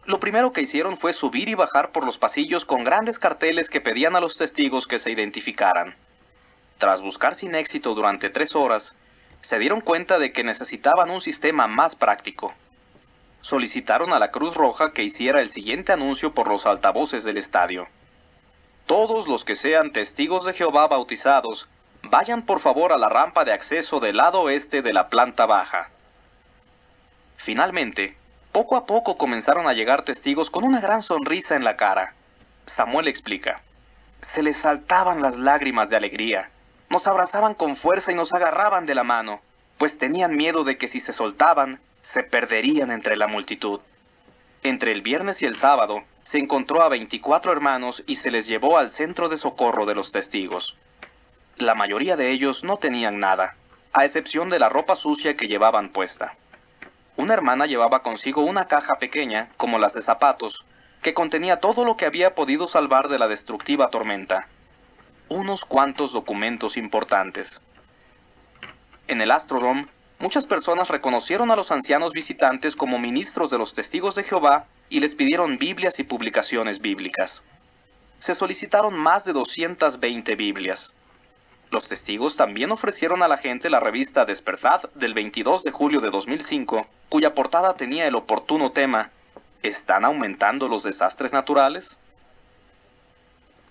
Lo primero que hicieron fue subir y bajar por los pasillos con grandes carteles que pedían a los testigos que se identificaran. Tras buscar sin éxito durante 3 horas, se dieron cuenta de que necesitaban un sistema más práctico. Solicitaron a la Cruz Roja que hiciera el siguiente anuncio por los altavoces del estadio: «Todos los que sean testigos de Jehová bautizados, vayan por favor a la rampa de acceso del lado oeste de la planta baja». Finalmente, poco a poco comenzaron a llegar testigos con una gran sonrisa en la cara. Samuel explica: «Se les saltaban las lágrimas de alegría. Nos abrazaban con fuerza y nos agarraban de la mano, pues tenían miedo de que si se soltaban, se perderían entre la multitud». Entre el viernes y el sábado, se encontró a 24 hermanos y se les llevó al centro de socorro de los testigos. La mayoría de ellos no tenían nada, a excepción de la ropa sucia que llevaban puesta. Una hermana llevaba consigo una caja pequeña, como las de zapatos, que contenía todo lo que había podido salvar de la destructiva tormenta. Unos cuantos documentos importantes. En el Astrodome, muchas personas reconocieron a los ancianos visitantes como ministros de los Testigos de Jehová y les pidieron Biblias y publicaciones bíblicas. Se solicitaron más de 220 Biblias. Los testigos también ofrecieron a la gente la revista Despertad del 22 de julio de 2005, cuya portada tenía el oportuno tema: ¿están aumentando los desastres naturales?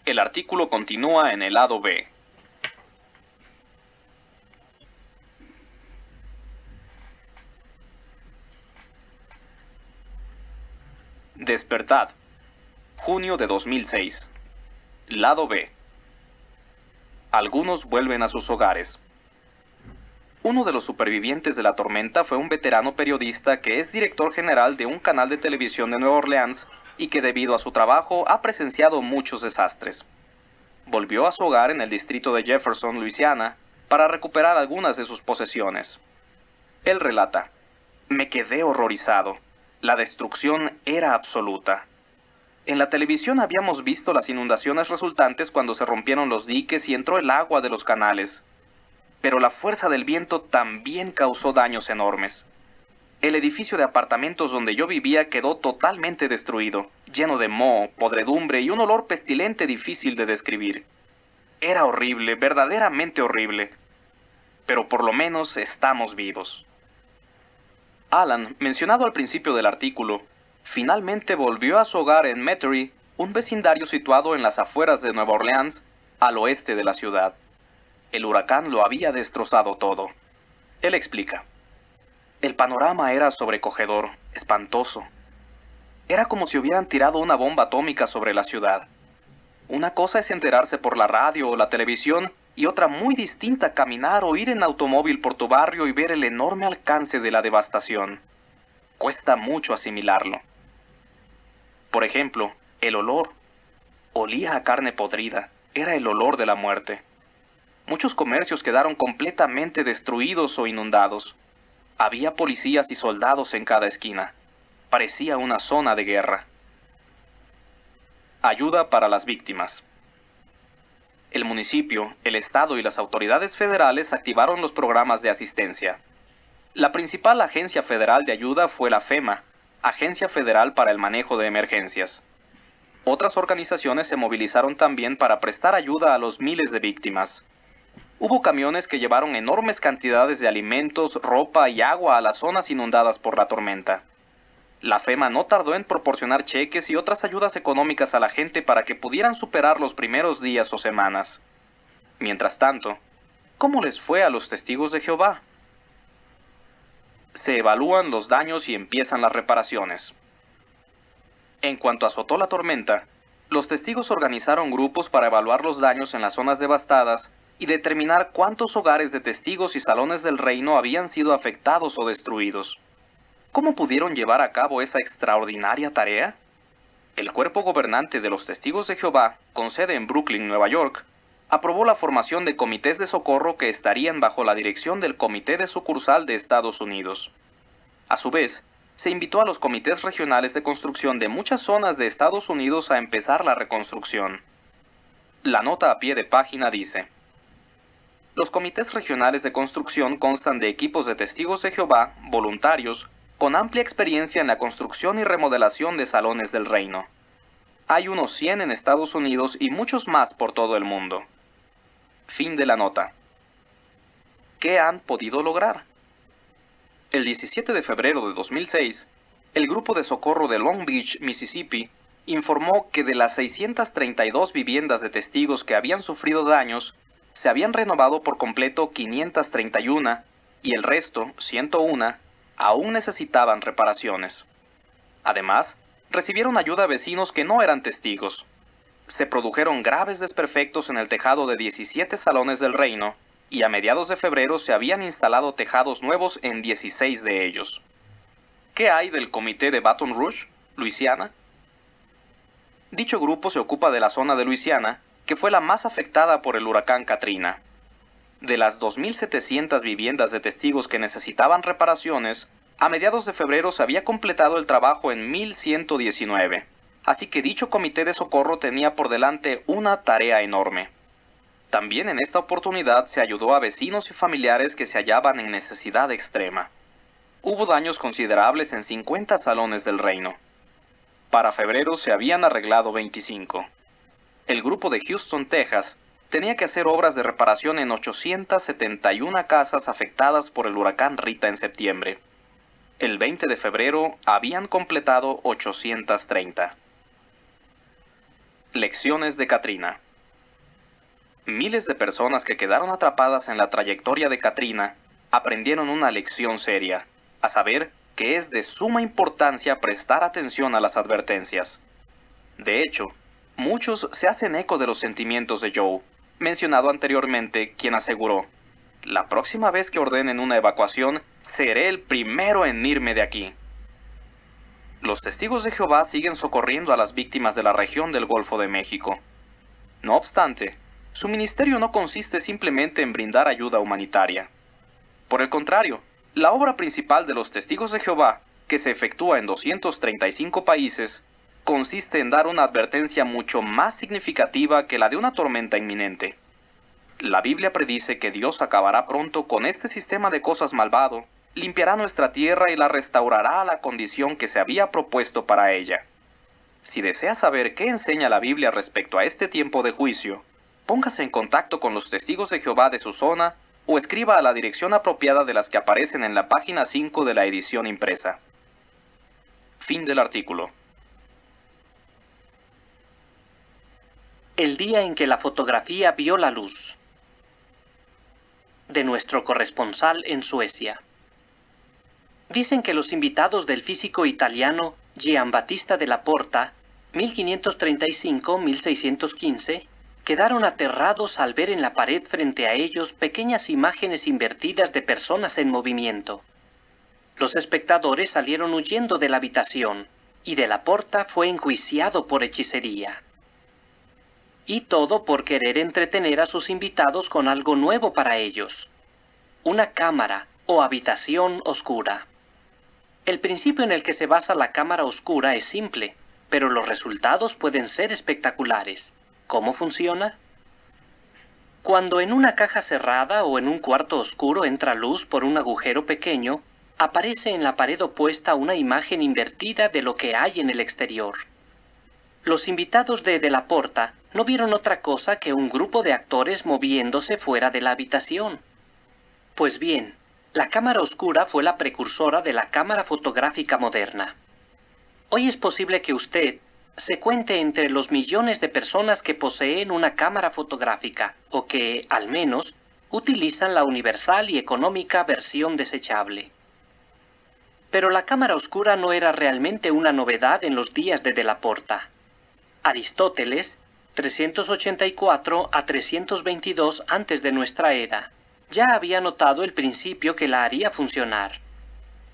El artículo continúa en el lado B. Despertad, junio de 2006. Lado B. Algunos vuelven a sus hogares. Uno de los supervivientes de la tormenta fue un veterano periodista que es director general de un canal de televisión de Nueva Orleans y que debido a su trabajo ha presenciado muchos desastres. Volvió a su hogar en el distrito de Jefferson, Luisiana, para recuperar algunas de sus posesiones. Él relata: «Me quedé horrorizado. La destrucción era absoluta. En la televisión habíamos visto las inundaciones resultantes cuando se rompieron los diques y entró el agua de los canales. Pero la fuerza del viento también causó daños enormes. El edificio de apartamentos donde yo vivía quedó totalmente destruido, lleno de moho, podredumbre y un olor pestilente difícil de describir. Era horrible, verdaderamente horrible. Pero por lo menos estamos vivos». Alan, mencionado al principio del artículo, finalmente volvió a su hogar en Metairie, un vecindario situado en las afueras de Nueva Orleans, al oeste de la ciudad. El huracán lo había destrozado todo. Él explica: «El panorama era sobrecogedor, espantoso. Era como si hubieran tirado una bomba atómica sobre la ciudad. Una cosa es enterarse por la radio o la televisión, y otra muy distinta caminar o ir en automóvil por tu barrio y ver el enorme alcance de la devastación. Cuesta mucho asimilarlo. Por ejemplo, el olor. Olía a carne podrida, era el olor de la muerte. Muchos comercios quedaron completamente destruidos o inundados. Había policías y soldados en cada esquina. Parecía una zona de guerra. Ayuda para las víctimas. El municipio, el estado y las autoridades federales activaron los programas de asistencia. La principal agencia federal de ayuda fue la FEMA, Agencia Federal para el Manejo de Emergencias. Otras organizaciones se movilizaron también para prestar ayuda a los miles de víctimas. Hubo camiones que llevaron enormes cantidades de alimentos, ropa y agua a las zonas inundadas por la tormenta. La FEMA no tardó en proporcionar cheques y otras ayudas económicas a la gente para que pudieran superar los primeros días o semanas. Mientras tanto, ¿cómo les fue a los testigos de Jehová? Se evalúan los daños y empiezan las reparaciones. En cuanto azotó la tormenta, los testigos organizaron grupos para evaluar los daños en las zonas devastadas y determinar cuántos hogares de testigos y salones del reino habían sido afectados o destruidos. ¿Cómo pudieron llevar a cabo esa extraordinaria tarea? El cuerpo gobernante de los Testigos de Jehová, con sede en Brooklyn, Nueva York, aprobó la formación de comités de socorro que estarían bajo la dirección del Comité de Sucursal de Estados Unidos. A su vez, se invitó a los comités regionales de construcción de muchas zonas de Estados Unidos a empezar la reconstrucción. La nota a pie de página dice: los comités regionales de construcción constan de equipos de testigos de Jehová, voluntarios, con amplia experiencia en la construcción y remodelación de salones del reino. Hay unos 100 en Estados Unidos y muchos más por todo el mundo. Fin de la nota. ¿Qué han podido lograr? El 17 de febrero de 2006, el Grupo de Socorro de Long Beach, Mississippi, informó que de las 632 viviendas de testigos que habían sufrido daños, se habían renovado por completo 531 y el resto, 101, aún necesitaban reparaciones. Además, recibieron ayuda a vecinos que no eran testigos. Se produjeron graves desperfectos en el tejado de 17 salones del reino, y a mediados de febrero se habían instalado tejados nuevos en 16 de ellos. ¿Qué hay del comité de Baton Rouge, Luisiana? Dicho grupo se ocupa de la zona de Luisiana, que fue la más afectada por el huracán Katrina. De las 2.700 viviendas de testigos que necesitaban reparaciones, a mediados de febrero se había completado el trabajo en 1.119, así que dicho comité de socorro tenía por delante una tarea enorme. También en esta oportunidad se ayudó a vecinos y familiares que se hallaban en necesidad extrema. Hubo daños considerables en 50 salones del reino. Para febrero se habían arreglado 25. El grupo de Houston, Texas, tenía que hacer obras de reparación en 871 casas afectadas por el huracán Rita en septiembre. El 20 de febrero habían completado 830. Lecciones de Katrina. Miles de personas que quedaron atrapadas en la trayectoria de Katrina aprendieron una lección seria, a saber que es de suma importancia prestar atención a las advertencias. De hecho, muchos se hacen eco de los sentimientos de Joe, mencionado anteriormente, quien aseguró: la próxima vez que ordenen una evacuación, seré el primero en irme de aquí. Los testigos de Jehová siguen socorriendo a las víctimas de la región del Golfo de México. No obstante, su ministerio no consiste simplemente en brindar ayuda humanitaria. Por el contrario, la obra principal de los testigos de Jehová, que se efectúa en 235 países, consiste en dar una advertencia mucho más significativa que la de una tormenta inminente. La Biblia predice que Dios acabará pronto con este sistema de cosas malvado, limpiará nuestra tierra y la restaurará a la condición que se había propuesto para ella. Si desea saber qué enseña la Biblia respecto a este tiempo de juicio, póngase en contacto con los testigos de Jehová de su zona o escriba a la dirección apropiada de las que aparecen en la página 5 de la edición impresa. Fin del artículo. El día en que la fotografía vio la luz. De nuestro corresponsal en Suecia. Dicen que los invitados del físico italiano Giambattista della Porta, 1535-1615, quedaron aterrados al ver en la pared frente a ellos pequeñas imágenes invertidas de personas en movimiento. Los espectadores salieron huyendo de la habitación, y Della Porta fue enjuiciado por hechicería. Y todo por querer entretener a sus invitados con algo nuevo para ellos. Una cámara o habitación oscura. El principio en el que se basa la cámara oscura es simple, pero los resultados pueden ser espectaculares. ¿Cómo funciona? Cuando en una caja cerrada o en un cuarto oscuro entra luz por un agujero pequeño, aparece en la pared opuesta una imagen invertida de lo que hay en el exterior. Los invitados de la Porta no vieron otra cosa que un grupo de actores moviéndose fuera de la habitación. Pues bien, la cámara oscura fue la precursora de la cámara fotográfica moderna. Hoy es posible que usted se cuente entre los millones de personas que poseen una cámara fotográfica, o que, al menos, utilizan la universal y económica versión desechable. Pero la cámara oscura no era realmente una novedad en los días de la Porta. Aristóteles, 384 a 322 antes de nuestra era, ya había notado el principio que la haría funcionar.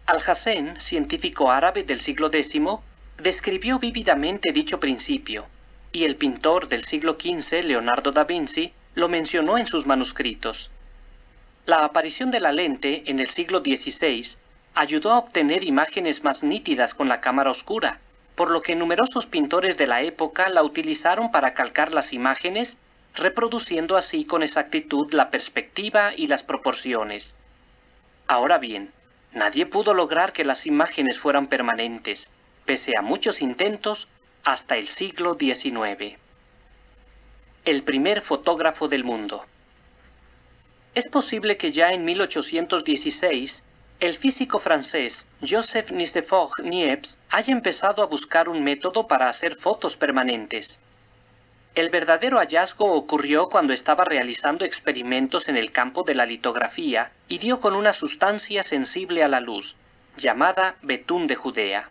Alhazen, científico árabe del siglo X, describió vívidamente dicho principio, y el pintor del siglo XV, Leonardo da Vinci, lo mencionó en sus manuscritos. La aparición de la lente en el siglo XVI ayudó a obtener imágenes más nítidas con la cámara oscura, por lo que numerosos pintores de la época la utilizaron para calcar las imágenes, reproduciendo así con exactitud la perspectiva y las proporciones. Ahora bien, nadie pudo lograr que las imágenes fueran permanentes, pese a muchos intentos, hasta el siglo XIX. El primer fotógrafo del mundo. Es posible que ya en 1816, el físico francés Joseph Nicéphore Niepce haya empezado a buscar un método para hacer fotos permanentes. El verdadero hallazgo ocurrió cuando estaba realizando experimentos en el campo de la litografía y dio con una sustancia sensible a la luz, llamada betún de Judea.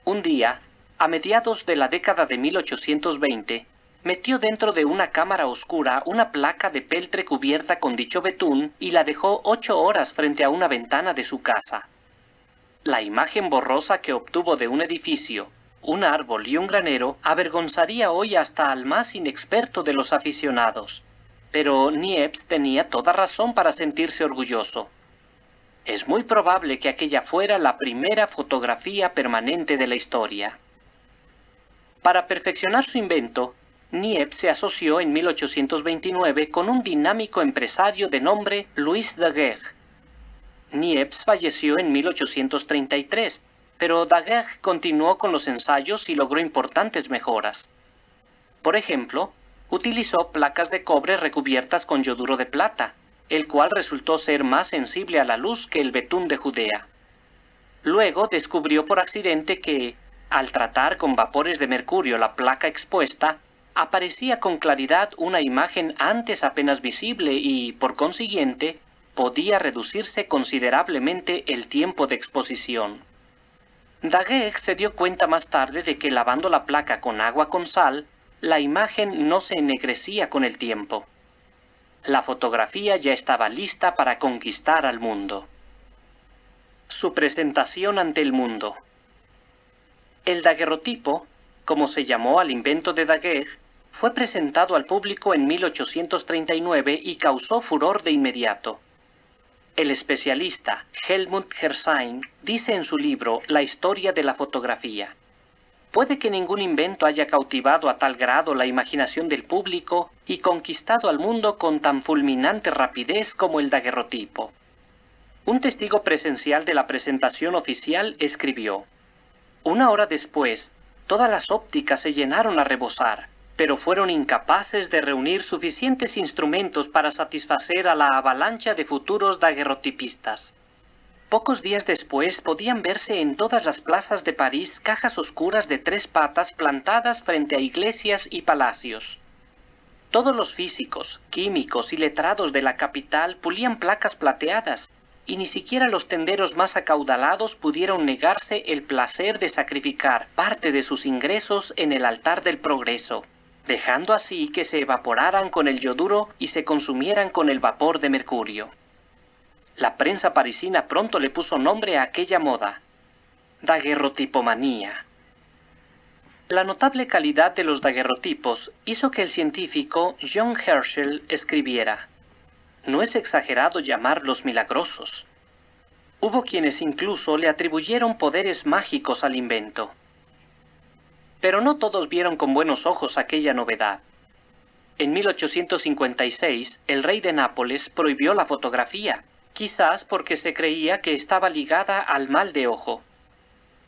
Un día, a mediados de la década de 1820, metió dentro de una cámara oscura una placa de peltre cubierta con dicho betún y la dejó 8 horas frente a una ventana de su casa. La imagen borrosa que obtuvo de un edificio, un árbol y un granero avergonzaría hoy hasta al más inexperto de los aficionados. Pero Niepce tenía toda razón para sentirse orgulloso. Es muy probable que aquella fuera la primera fotografía permanente de la historia. Para perfeccionar su invento, Niepce se asoció en 1829 con un dinámico empresario de nombre Louis Daguerre. Niepce falleció en 1833, pero Daguerre continuó con los ensayos y logró importantes mejoras. Por ejemplo, utilizó placas de cobre recubiertas con yoduro de plata, el cual resultó ser más sensible a la luz que el betún de Judea. Luego descubrió por accidente que, al tratar con vapores de mercurio la placa expuesta, aparecía con claridad una imagen antes apenas visible y, por consiguiente, podía reducirse considerablemente el tiempo de exposición. Daguerre se dio cuenta más tarde de que lavando la placa con agua con sal, la imagen no se ennegrecía con el tiempo. La fotografía ya estaba lista para conquistar al mundo. Su presentación ante el mundo. El daguerrotipo, como se llamó al invento de Daguerre, fue presentado al público en 1839 y causó furor de inmediato. El especialista Helmut Herrstein dice en su libro La historia de la fotografía: puede que ningún invento haya cautivado a tal grado la imaginación del público y conquistado al mundo con tan fulminante rapidez como el daguerrotipo. Un testigo presencial de la presentación oficial escribió: una hora después, todas las ópticas se llenaron a rebosar, pero fueron incapaces de reunir suficientes instrumentos para satisfacer a la avalancha de futuros daguerrotipistas. Pocos días después podían verse en todas las plazas de París cajas oscuras de 3 patas plantadas frente a iglesias y palacios. Todos los físicos, químicos y letrados de la capital pulían placas plateadas, y ni siquiera los tenderos más acaudalados pudieron negarse el placer de sacrificar parte de sus ingresos en el altar del progreso, dejando así que se evaporaran con el yoduro y se consumieran con el vapor de mercurio. La prensa parisina pronto le puso nombre a aquella moda: daguerrotipomanía. La notable calidad de los daguerrotipos hizo que el científico John Herschel escribiera: «No es exagerado llamarlos milagrosos». Hubo quienes incluso le atribuyeron poderes mágicos al invento. Pero no todos vieron con buenos ojos aquella novedad. En 1856, el rey de Nápoles prohibió la fotografía, quizás porque se creía que estaba ligada al mal de ojo.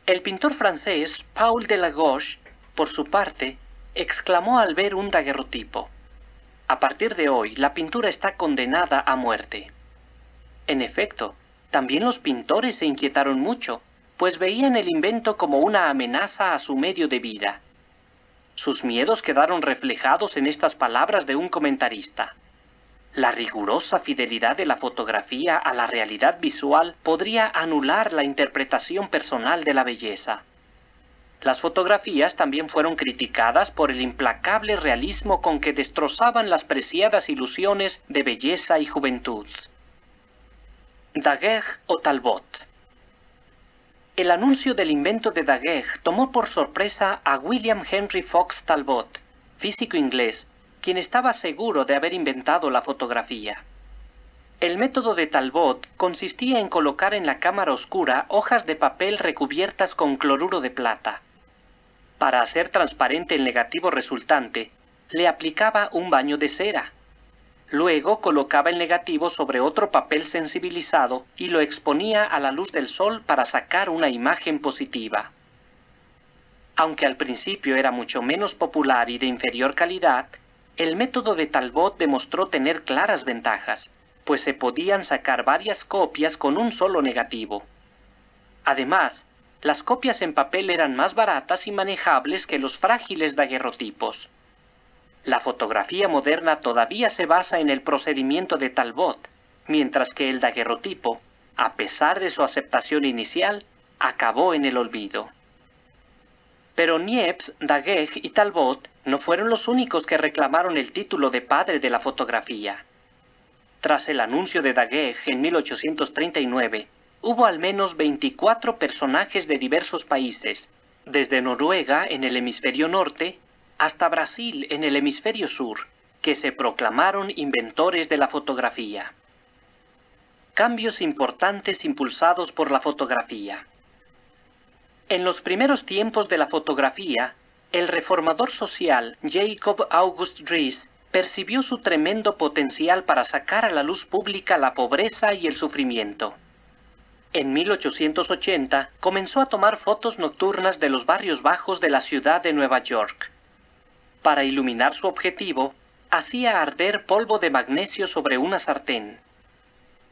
El pintor francés Paul Delaroche, por su parte, exclamó al ver un daguerrotipo: «A partir de hoy, la pintura está condenada a muerte». En efecto, también los pintores se inquietaron mucho, pues veían el invento como una amenaza a su medio de vida. Sus miedos quedaron reflejados en estas palabras de un comentarista: «La rigurosa fidelidad de la fotografía a la realidad visual podría anular la interpretación personal de la belleza». Las fotografías también fueron criticadas por el implacable realismo con que destrozaban las preciadas ilusiones de belleza y juventud. Daguerre o Talbot. El anuncio del invento de Daguerre tomó por sorpresa a William Henry Fox Talbot, físico inglés, quien estaba seguro de haber inventado la fotografía. El método de Talbot consistía en colocar en la cámara oscura hojas de papel recubiertas con cloruro de plata. Para hacer transparente el negativo resultante, le aplicaba un baño de cera. Luego colocaba el negativo sobre otro papel sensibilizado y lo exponía a la luz del sol para sacar una imagen positiva. Aunque al principio era mucho menos popular y de inferior calidad, el método de Talbot demostró tener claras ventajas, pues se podían sacar varias copias con un solo negativo. Además, las copias en papel eran más baratas y manejables que los frágiles daguerrotipos. La fotografía moderna todavía se basa en el procedimiento de Talbot, mientras que el daguerrotipo, a pesar de su aceptación inicial, acabó en el olvido. Pero Niepce, Daguerre y Talbot no fueron los únicos que reclamaron el título de padre de la fotografía. Tras el anuncio de Daguerre en 1839, hubo al menos 24 personajes de diversos países, desde Noruega en el hemisferio norte hasta Brasil en el hemisferio sur, que se proclamaron inventores de la fotografía. Cambios importantes impulsados por la fotografía. En los primeros tiempos de la fotografía, el reformador social Jacob August Ries percibió su tremendo potencial para sacar a la luz pública la pobreza y el sufrimiento. En 1880 comenzó a tomar fotos nocturnas de los barrios bajos de la ciudad de Nueva York. Para iluminar su objetivo, hacía arder polvo de magnesio sobre una sartén.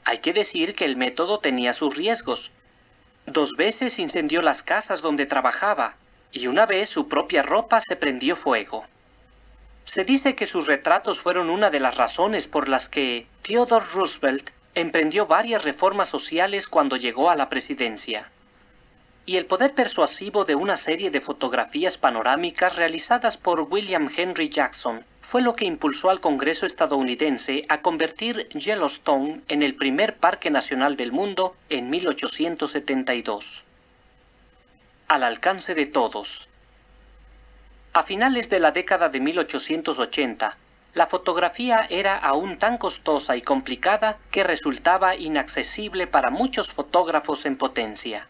Hay que decir que el método tenía sus riesgos. 2 veces incendió las casas donde trabajaba, y una vez su propia ropa se prendió fuego. Se dice que sus retratos fueron una de las razones por las que Theodore Roosevelt emprendió varias reformas sociales cuando llegó a la presidencia. Y el poder persuasivo de una serie de fotografías panorámicas realizadas por William Henry Jackson fue lo que impulsó al Congreso estadounidense a convertir Yellowstone en el primer parque nacional del mundo en 1872. Al alcance de todos. A finales de la década de 1880, la fotografía era aún tan costosa y complicada que resultaba inaccesible para muchos fotógrafos en potencia.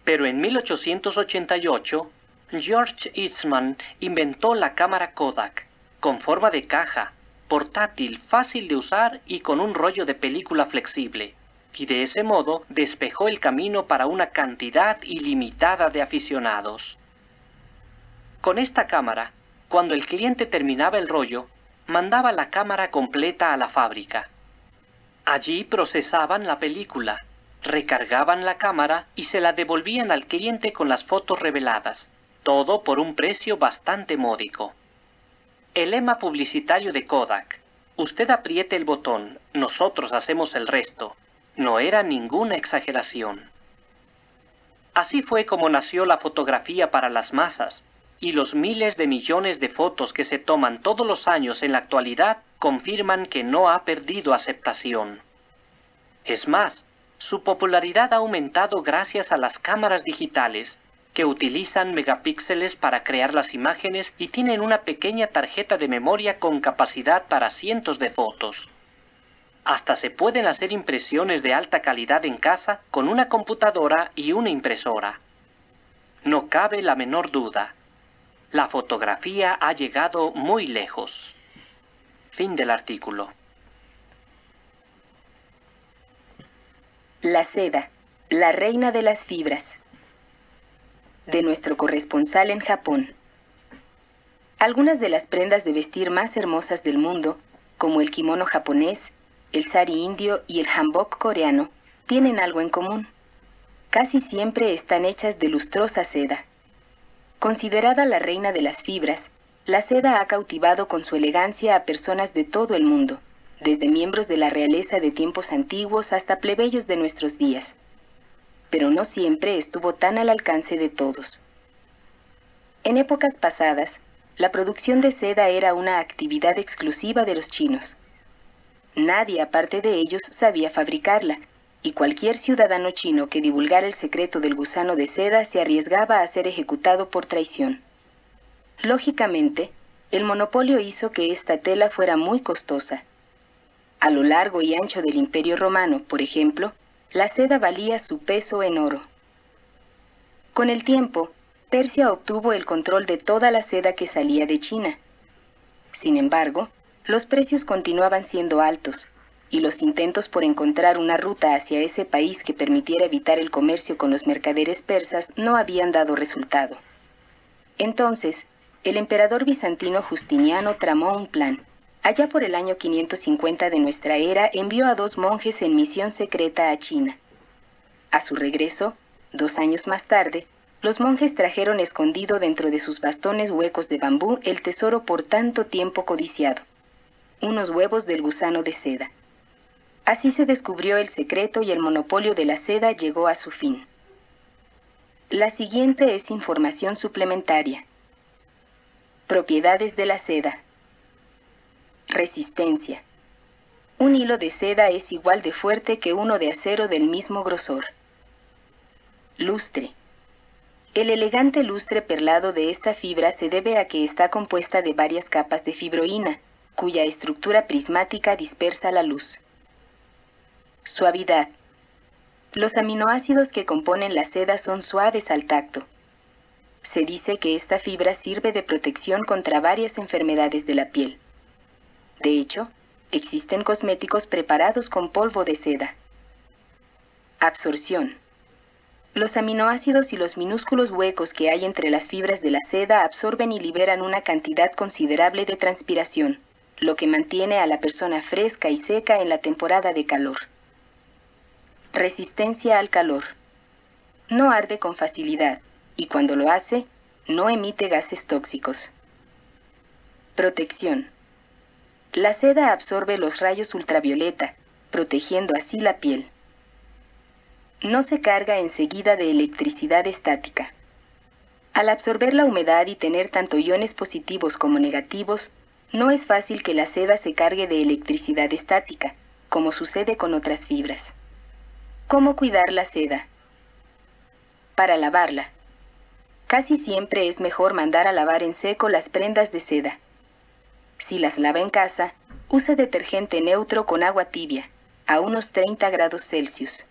Pero en 1888, George Eastman inventó la cámara Kodak, con forma de caja, portátil, fácil de usar y con un rollo de película flexible, y de ese modo despejó el camino para una cantidad ilimitada de aficionados. Con esta cámara, cuando el cliente terminaba el rollo, mandaba la cámara completa a la fábrica. Allí procesaban la película, recargaban la cámara y se la devolvían al cliente con las fotos reveladas, todo por un precio bastante módico. El lema publicitario de Kodak, «Usted apriete el botón, nosotros hacemos el resto», no era ninguna exageración. Así fue como nació la fotografía para las masas, y los miles de millones de fotos que se toman todos los años en la actualidad confirman que no ha perdido aceptación. Es más, su popularidad ha aumentado gracias a las cámaras digitales, que utilizan megapíxeles para crear las imágenes y tienen una pequeña tarjeta de memoria con capacidad para cientos de fotos. Hasta se pueden hacer impresiones de alta calidad en casa con una computadora y una impresora. No cabe la menor duda. La fotografía ha llegado muy lejos. Fin del artículo. La seda, la reina de las fibras. De nuestro corresponsal en Japón. Algunas de las prendas de vestir más hermosas del mundo, como el kimono japonés, el sari indio y el hanbok coreano, tienen algo en común. Casi siempre están hechas de lustrosa seda. Considerada la reina de las fibras, la seda ha cautivado con su elegancia a personas de todo el mundo, desde miembros de la realeza de tiempos antiguos hasta plebeyos de nuestros días. Pero no siempre estuvo tan al alcance de todos. En épocas pasadas, la producción de seda era una actividad exclusiva de los chinos. Nadie aparte de ellos sabía fabricarla, y cualquier ciudadano chino que divulgara el secreto del gusano de seda se arriesgaba a ser ejecutado por traición. Lógicamente, el monopolio hizo que esta tela fuera muy costosa. A lo largo y ancho del Imperio Romano, por ejemplo, la seda valía su peso en oro. Con el tiempo, Persia obtuvo el control de toda la seda que salía de China. Sin embargo, los precios continuaban siendo altos, y los intentos por encontrar una ruta hacia ese país que permitiera evitar el comercio con los mercaderes persas no habían dado resultado. Entonces, el emperador bizantino Justiniano tramó un plan. Allá por el año 550 de nuestra era, envió a 2 monjes en misión secreta a China. A su regreso, 2 años más tarde, los monjes trajeron escondido dentro de sus bastones huecos de bambú el tesoro por tanto tiempo codiciado: unos huevos del gusano de seda. Así se descubrió el secreto y el monopolio de la seda llegó a su fin. La siguiente es información suplementaria. Propiedades de la seda. Resistencia. Un hilo de seda es igual de fuerte que uno de acero del mismo grosor. Lustre. El elegante lustre perlado de esta fibra se debe a que está compuesta de varias capas de fibroína, cuya estructura prismática dispersa la luz. Suavidad. Los aminoácidos que componen la seda son suaves al tacto. Se dice que esta fibra sirve de protección contra varias enfermedades de la piel. De hecho, existen cosméticos preparados con polvo de seda. Absorción. Los aminoácidos y los minúsculos huecos que hay entre las fibras de la seda absorben y liberan una cantidad considerable de transpiración, lo que mantiene a la persona fresca y seca en la temporada de calor. Resistencia al calor. No arde con facilidad, y cuando lo hace, no emite gases tóxicos. Protección. La seda absorbe los rayos ultravioleta, protegiendo así la piel. No se carga enseguida de electricidad estática. Al absorber la humedad y tener tanto iones positivos como negativos, no es fácil que la seda se cargue de electricidad estática, como sucede con otras fibras. ¿Cómo cuidar la seda? Para lavarla. Casi siempre es mejor mandar a lavar en seco las prendas de seda. Si las lava en casa, use detergente neutro con agua tibia, a unos 30 grados Celsius.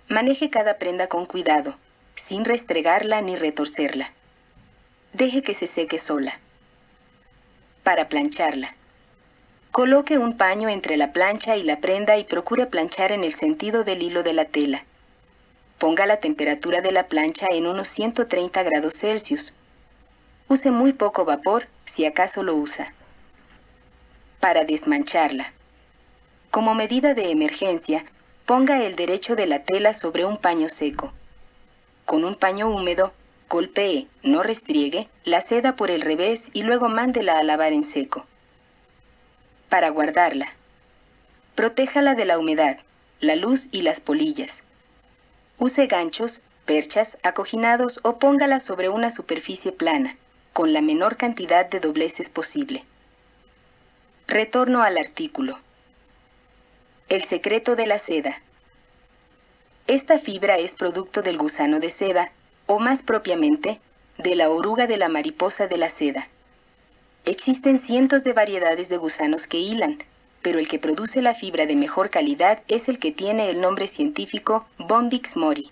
Maneje cada prenda con cuidado, sin restregarla ni retorcerla. Deje que se seque sola. Para plancharla. Coloque un paño entre la plancha y la prenda y procure planchar en el sentido del hilo de la tela. Ponga la temperatura de la plancha en unos 130 grados Celsius. Use muy poco vapor, si acaso lo usa. Para desmancharla. Como medida de emergencia, ponga el derecho de la tela sobre un paño seco. Con un paño húmedo, golpee, no restriegue, la seda por el revés y luego mándela a lavar en seco. Para guardarla. Protéjala de la humedad, la luz y las polillas. Use ganchos, perchas, acoginados o póngala sobre una superficie plana, con la menor cantidad de dobleces posible. Retorno al artículo. El secreto de la seda. Esta fibra es producto del gusano de seda, o más propiamente, de la oruga de la mariposa de la seda. Existen cientos de variedades de gusanos que hilan, pero el que produce la fibra de mejor calidad es el que tiene el nombre científico Bombyx mori.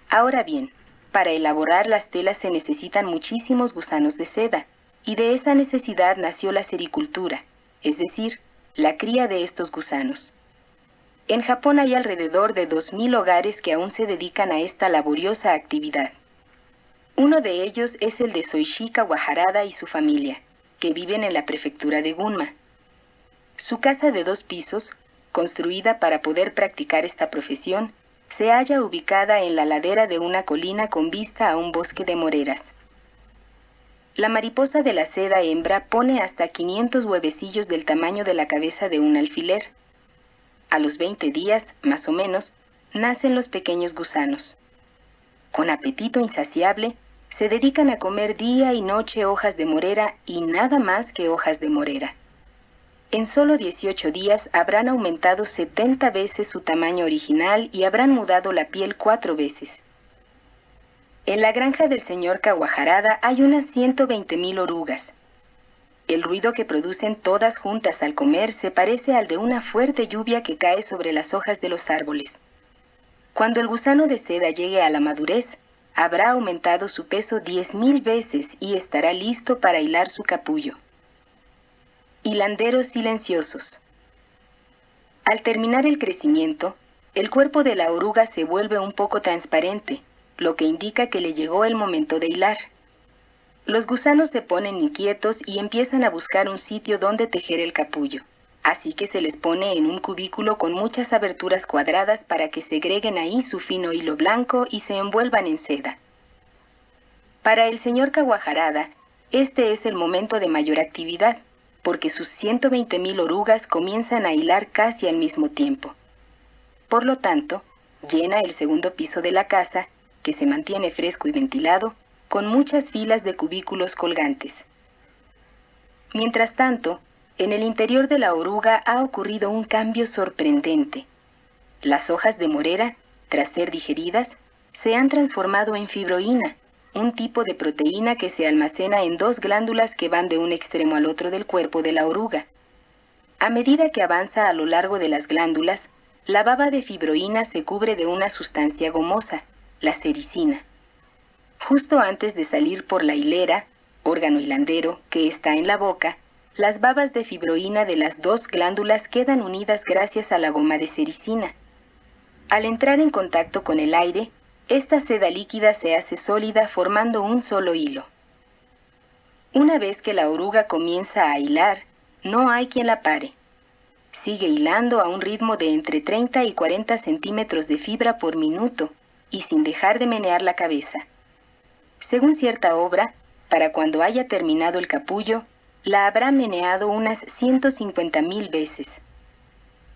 Ahora bien, para elaborar las telas se necesitan muchísimos gusanos de seda, y de esa necesidad nació la sericultura, es decir, la cría de estos gusanos. En Japón hay alrededor de 2000 hogares que aún se dedican a esta laboriosa actividad. Uno de ellos es el de Soichi Kawaharada y su familia, que viven en la prefectura de Gunma. Su casa de 2 pisos, construida para poder practicar esta profesión, se halla ubicada en la ladera de una colina con vista a un bosque de moreras. La mariposa de la seda hembra pone hasta 500 huevecillos del tamaño de la cabeza de un alfiler. A los 20 días, más o menos, nacen los pequeños gusanos. Con apetito insaciable, se dedican a comer día y noche hojas de morera y nada más que hojas de morera. En solo 18 días habrán aumentado 70 veces su tamaño original y habrán mudado la piel 4 veces. En la granja del señor Kawaharada hay unas 120,000 orugas. El ruido que producen todas juntas al comer se parece al de una fuerte lluvia que cae sobre las hojas de los árboles. Cuando el gusano de seda llegue a la madurez, habrá aumentado su peso 10,000 veces y estará listo para hilar su capullo. Hilanderos silenciosos. Al terminar el crecimiento, el cuerpo de la oruga se vuelve un poco transparente, lo que indica que le llegó el momento de hilar. Los gusanos se ponen inquietos y empiezan a buscar un sitio donde tejer el capullo, así que se les pone en un cubículo con muchas aberturas cuadradas para que segreguen ahí su fino hilo blanco y se envuelvan en seda. Para el señor Kawaharada, este es el momento de mayor actividad, porque sus 120,000 orugas comienzan a hilar casi al mismo tiempo. Por lo tanto, llena el segundo piso de la casa, que se mantiene fresco y ventilado, con muchas filas de cubículos colgantes. Mientras tanto, en el interior de la oruga ha ocurrido un cambio sorprendente. Las hojas de morera, tras ser digeridas, se han transformado en fibroína, un tipo de proteína que se almacena en 2 glándulas que van de un extremo al otro del cuerpo de la oruga. A medida que avanza a lo largo de las glándulas, la baba de fibroína se cubre de una sustancia gomosa, la sericina. Justo antes de salir por la hilera, órgano hilandero, que está en la boca, las babas de fibroína de las 2 glándulas quedan unidas gracias a la goma de sericina. Al entrar en contacto con el aire, esta seda líquida se hace sólida formando un solo hilo. Una vez que la oruga comienza a hilar, no hay quien la pare. Sigue hilando a un ritmo de entre 30 y 40 centímetros de fibra por minuto y sin dejar de menear la cabeza. Según cierta obra, para cuando haya terminado el capullo, la habrá meneado unas 150,000 veces.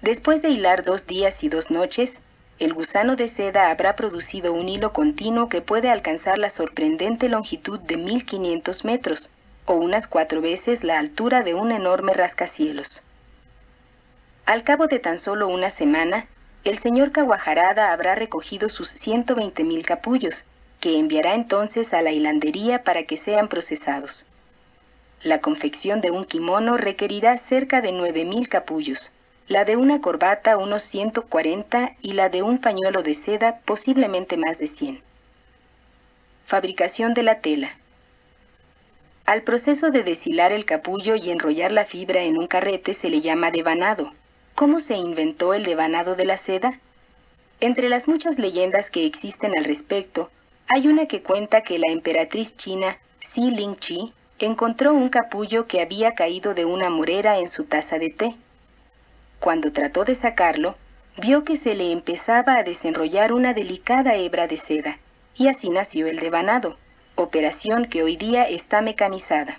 Después de hilar 2 días y 2 noches, el gusano de seda habrá producido un hilo continuo que puede alcanzar la sorprendente longitud de 1500 metros, o unas 4 veces la altura de un enorme rascacielos. Al cabo de tan solo una semana, el señor Kawaharada habrá recogido sus 120,000 capullos, que enviará entonces a la hilandería para que sean procesados. La confección de un kimono requerirá cerca de 9,000 capullos, la de una corbata unos 140 y la de un pañuelo de seda posiblemente más de 100. Fabricación de la tela. Al proceso de deshilar el capullo y enrollar la fibra en un carrete se le llama devanado. ¿Cómo se inventó el devanado de la seda? Entre las muchas leyendas que existen al respecto, hay una que cuenta que la emperatriz china Si Ling-chi encontró un capullo que había caído de una morera en su taza de té. Cuando trató de sacarlo, vio que se le empezaba a desenrollar una delicada hebra de seda, y así nació el devanado, operación que hoy día está mecanizada.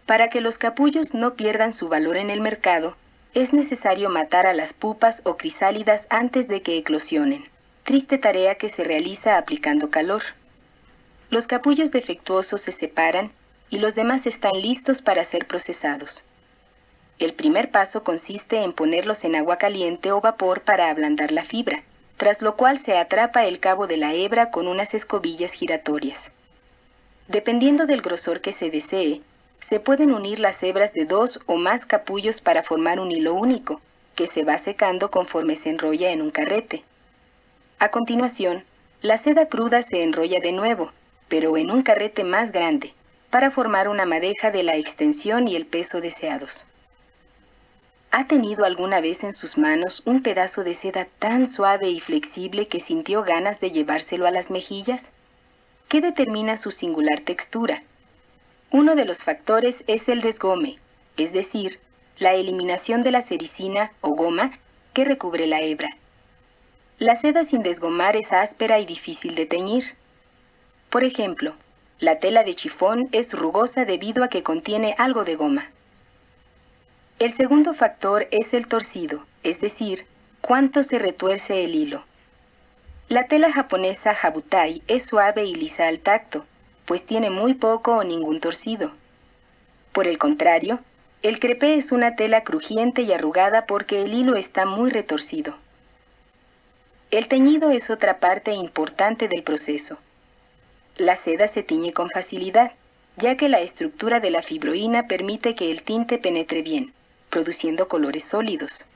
Para que los capullos no pierdan su valor en el mercado, es necesario matar a las pupas o crisálidas antes de que eclosionen, triste tarea que se realiza aplicando calor. Los capullos defectuosos se separan y los demás están listos para ser procesados. El primer paso consiste en ponerlos en agua caliente o vapor para ablandar la fibra, tras lo cual se atrapa el cabo de la hebra con unas escobillas giratorias. Dependiendo del grosor que se desee, se pueden unir las hebras de 2 o más capullos para formar un hilo único, que se va secando conforme se enrolla en un carrete. A continuación, la seda cruda se enrolla de nuevo, pero en un carrete más grande, para formar una madeja de la extensión y el peso deseados. ¿Ha tenido alguna vez en sus manos un pedazo de seda tan suave y flexible que sintió ganas de llevárselo a las mejillas? ¿Qué determina su singular textura? Uno de los factores es el desgome, es decir, la eliminación de la sericina o goma que recubre la hebra. La seda sin desgomar es áspera y difícil de teñir. Por ejemplo, la tela de chifón es rugosa debido a que contiene algo de goma. El segundo factor es el torcido, es decir, cuánto se retuerce el hilo. La tela japonesa Habutai es suave y lisa al tacto, pues tiene muy poco o ningún torcido. Por el contrario, el crepé es una tela crujiente y arrugada porque el hilo está muy retorcido. El teñido es otra parte importante del proceso. La seda se tiñe con facilidad, ya que la estructura de la fibroína permite que el tinte penetre bien, produciendo colores sólidos.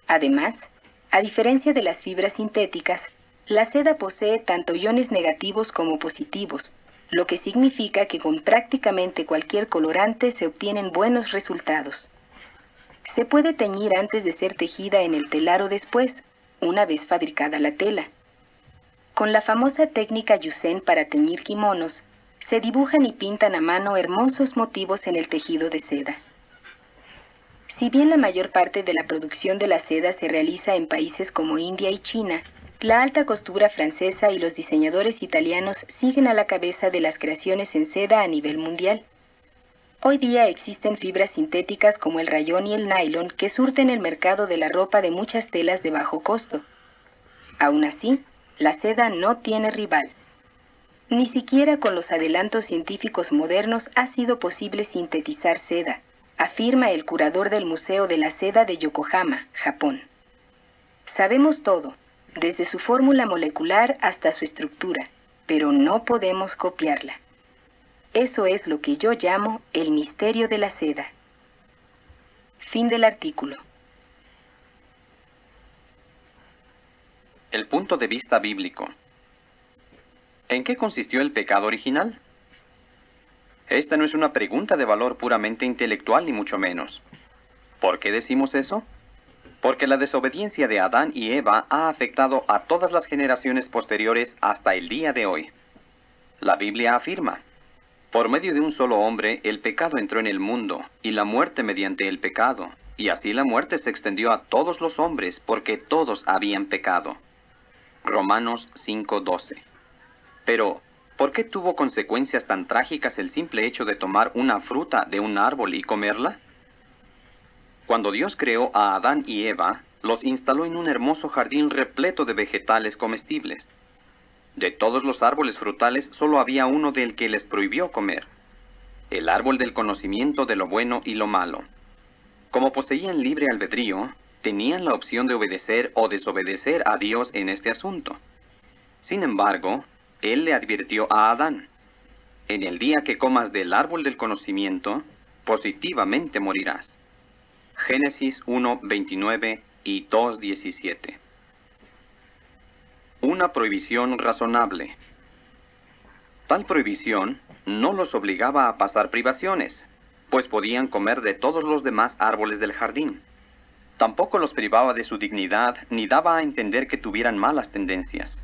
Además, a diferencia de las fibras sintéticas, la seda posee tanto iones negativos como positivos, lo que significa que con prácticamente cualquier colorante se obtienen buenos resultados. Se puede teñir antes de ser tejida en el telar o después, una vez fabricada la tela. Con la famosa técnica Yusen para teñir kimonos, se dibujan y pintan a mano hermosos motivos en el tejido de seda. Si bien la mayor parte de la producción de la seda se realiza en países como India y China, la alta costura francesa y los diseñadores italianos siguen a la cabeza de las creaciones en seda a nivel mundial. Hoy día existen fibras sintéticas como el rayón y el nylon que surten el mercado de la ropa de muchas telas de bajo costo. Aún así, la seda no tiene rival. Ni siquiera con los adelantos científicos modernos ha sido posible sintetizar seda, afirma el curador del Museo de la Seda de Yokohama, Japón. Sabemos todo, desde su fórmula molecular hasta su estructura, pero no podemos copiarla. Eso es lo que yo llamo el misterio de la seda. Fin del artículo. El punto de vista bíblico. ¿En qué consistió el pecado original? Esta no es una pregunta de valor puramente intelectual ni mucho menos. ¿Por qué decimos eso? Porque la desobediencia de Adán y Eva ha afectado a todas las generaciones posteriores hasta el día de hoy. La Biblia afirma: por medio de un solo hombre el pecado entró en el mundo, y la muerte mediante el pecado, y así la muerte se extendió a todos los hombres, porque todos habían pecado. Romanos 5:12. Pero, ¿por qué tuvo consecuencias tan trágicas el simple hecho de tomar una fruta de un árbol y comerla? Cuando Dios creó a Adán y Eva, los instaló en un hermoso jardín repleto de vegetales comestibles. De todos los árboles frutales, solo había uno del que les prohibió comer: el árbol del conocimiento de lo bueno y lo malo. Como poseían libre albedrío, tenían la opción de obedecer o desobedecer a Dios en este asunto. Sin embargo, Él le advirtió a Adán: en el día que comas del árbol del conocimiento, positivamente morirás. Génesis 1:29 y 2:17. Una prohibición razonable. Tal prohibición no los obligaba a pasar privaciones, pues podían comer de todos los demás árboles del jardín. Tampoco los privaba de su dignidad, ni daba a entender que tuvieran malas tendencias.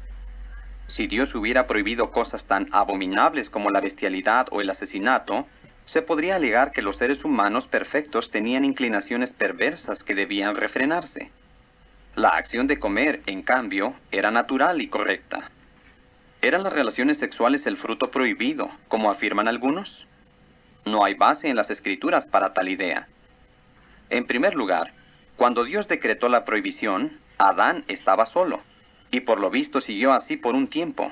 Si Dios hubiera prohibido cosas tan abominables como la bestialidad o el asesinato, se podría alegar que los seres humanos perfectos tenían inclinaciones perversas que debían refrenarse. La acción de comer, en cambio, era natural y correcta. ¿Eran las relaciones sexuales el fruto prohibido, como afirman algunos? No hay base en las Escrituras para tal idea. En primer lugar, cuando Dios decretó la prohibición, Adán estaba solo, y por lo visto siguió así por un tiempo.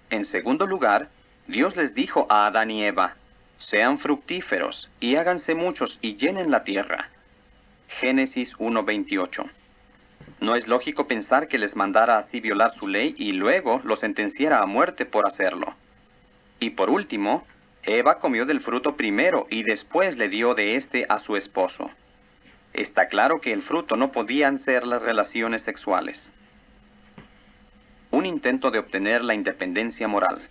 En segundo lugar, Dios les dijo a Adán y Eva: sean fructíferos, y háganse muchos y llenen la tierra. Génesis 1:28. No es lógico pensar que les mandara así violar su ley y luego los sentenciara a muerte por hacerlo. Y por último, Eva comió del fruto primero y después le dio de éste a su esposo. Está claro que el fruto no podían ser las relaciones sexuales. Un intento de obtener la independencia moral.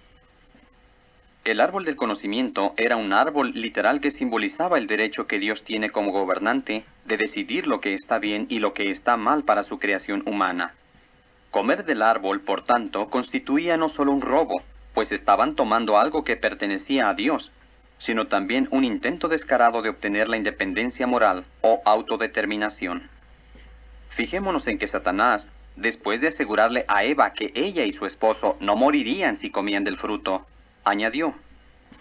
El árbol del conocimiento era un árbol literal que simbolizaba el derecho que Dios tiene como gobernante de decidir lo que está bien y lo que está mal para su creación humana. Comer del árbol, por tanto, constituía no solo un robo, pues estaban tomando algo que pertenecía a Dios, sino también un intento descarado de obtener la independencia moral o autodeterminación. Fijémonos en que Satanás, después de asegurarle a Eva que ella y su esposo no morirían si comían del fruto, añadió: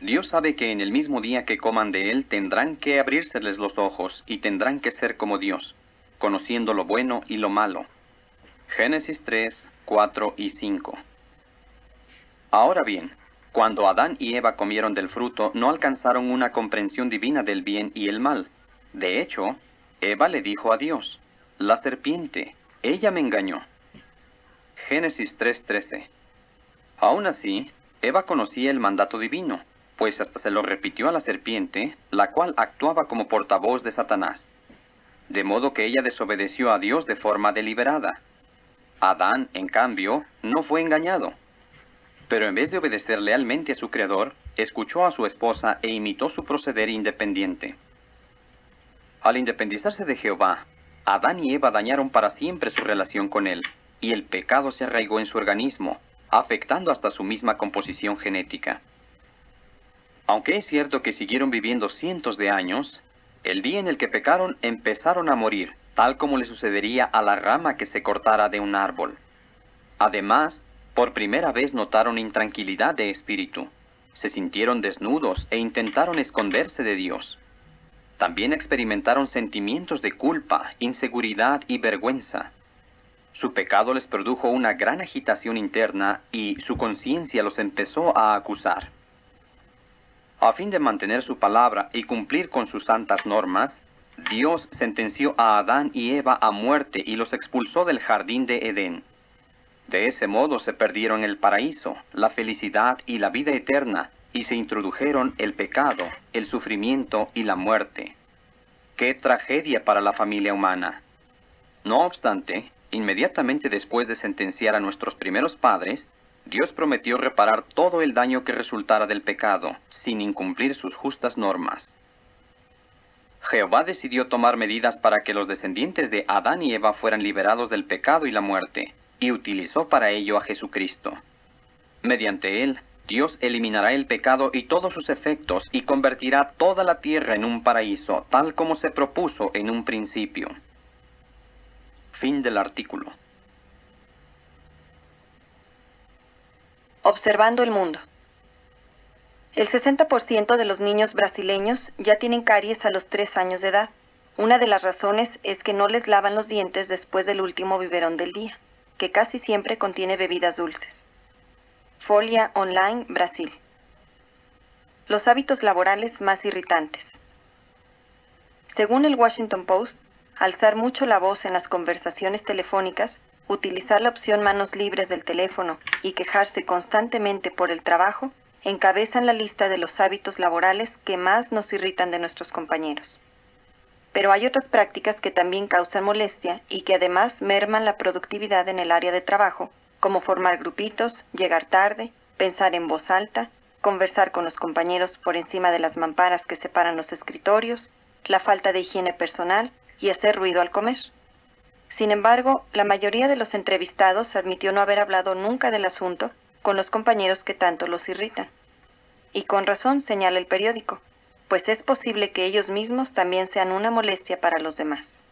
Dios sabe que en el mismo día que coman de él tendrán que abrírseles los ojos y tendrán que ser como Dios, conociendo lo bueno y lo malo. Génesis 3, 4 y 5. Ahora bien, cuando Adán y Eva comieron del fruto, no alcanzaron una comprensión divina del bien y el mal. De hecho, Eva le dijo a Dios: la serpiente, ella me engañó. Génesis 3:13. Aún así, Eva conocía el mandato divino, pues hasta se lo repitió a la serpiente, la cual actuaba como portavoz de Satanás. De modo que ella desobedeció a Dios de forma deliberada. Adán, en cambio, no fue engañado. Pero en vez de obedecer lealmente a su Creador, escuchó a su esposa e imitó su proceder independiente. Al independizarse de Jehová, Adán y Eva dañaron para siempre su relación con él, y el pecado se arraigó en su organismo, afectando hasta su misma composición genética. Aunque es cierto que siguieron viviendo cientos de años, el día en el que pecaron empezaron a morir, tal como le sucedería a la rama que se cortara de un árbol. Además, por primera vez notaron intranquilidad de espíritu, se sintieron desnudos e intentaron esconderse de Dios. También experimentaron sentimientos de culpa, inseguridad y vergüenza. Su pecado les produjo una gran agitación interna y su conciencia los empezó a acusar. A fin de mantener su palabra y cumplir con sus santas normas, Dios sentenció a Adán y Eva a muerte y los expulsó del jardín de Edén. De ese modo se perdieron el paraíso, la felicidad y la vida eterna, y se introdujeron el pecado, el sufrimiento y la muerte. ¡Qué tragedia para la familia humana! No obstante, inmediatamente después de sentenciar a nuestros primeros padres, Dios prometió reparar todo el daño que resultara del pecado, sin incumplir sus justas normas. Jehová decidió tomar medidas para que los descendientes de Adán y Eva fueran liberados del pecado y la muerte, y utilizó para ello a Jesucristo. Mediante él, Dios eliminará el pecado y todos sus efectos y convertirá toda la tierra en un paraíso, tal como se propuso en un principio. Fin del artículo. Observando el mundo. El 60% de los niños brasileños ya tienen caries a los 3 años de edad. Una de las razones es que no les lavan los dientes después del último biberón del día, que casi siempre contiene bebidas dulces. Folia Online, Brasil. Los hábitos laborales más irritantes. Según el Washington Post, alzar mucho la voz en las conversaciones telefónicas, utilizar la opción manos libres del teléfono y quejarse constantemente por el trabajo encabezan la lista de los hábitos laborales que más nos irritan de nuestros compañeros. Pero hay otras prácticas que también causan molestia y que además merman la productividad en el área de trabajo, como formar grupitos, llegar tarde, pensar en voz alta, conversar con los compañeros por encima de las mamparas que separan los escritorios, la falta de higiene personal y hacer ruido al comer. Sin embargo, la mayoría de los entrevistados admitió no haber hablado nunca del asunto con los compañeros que tanto los irritan. Y con razón, señala el periódico, pues es posible que ellos mismos también sean una molestia para los demás.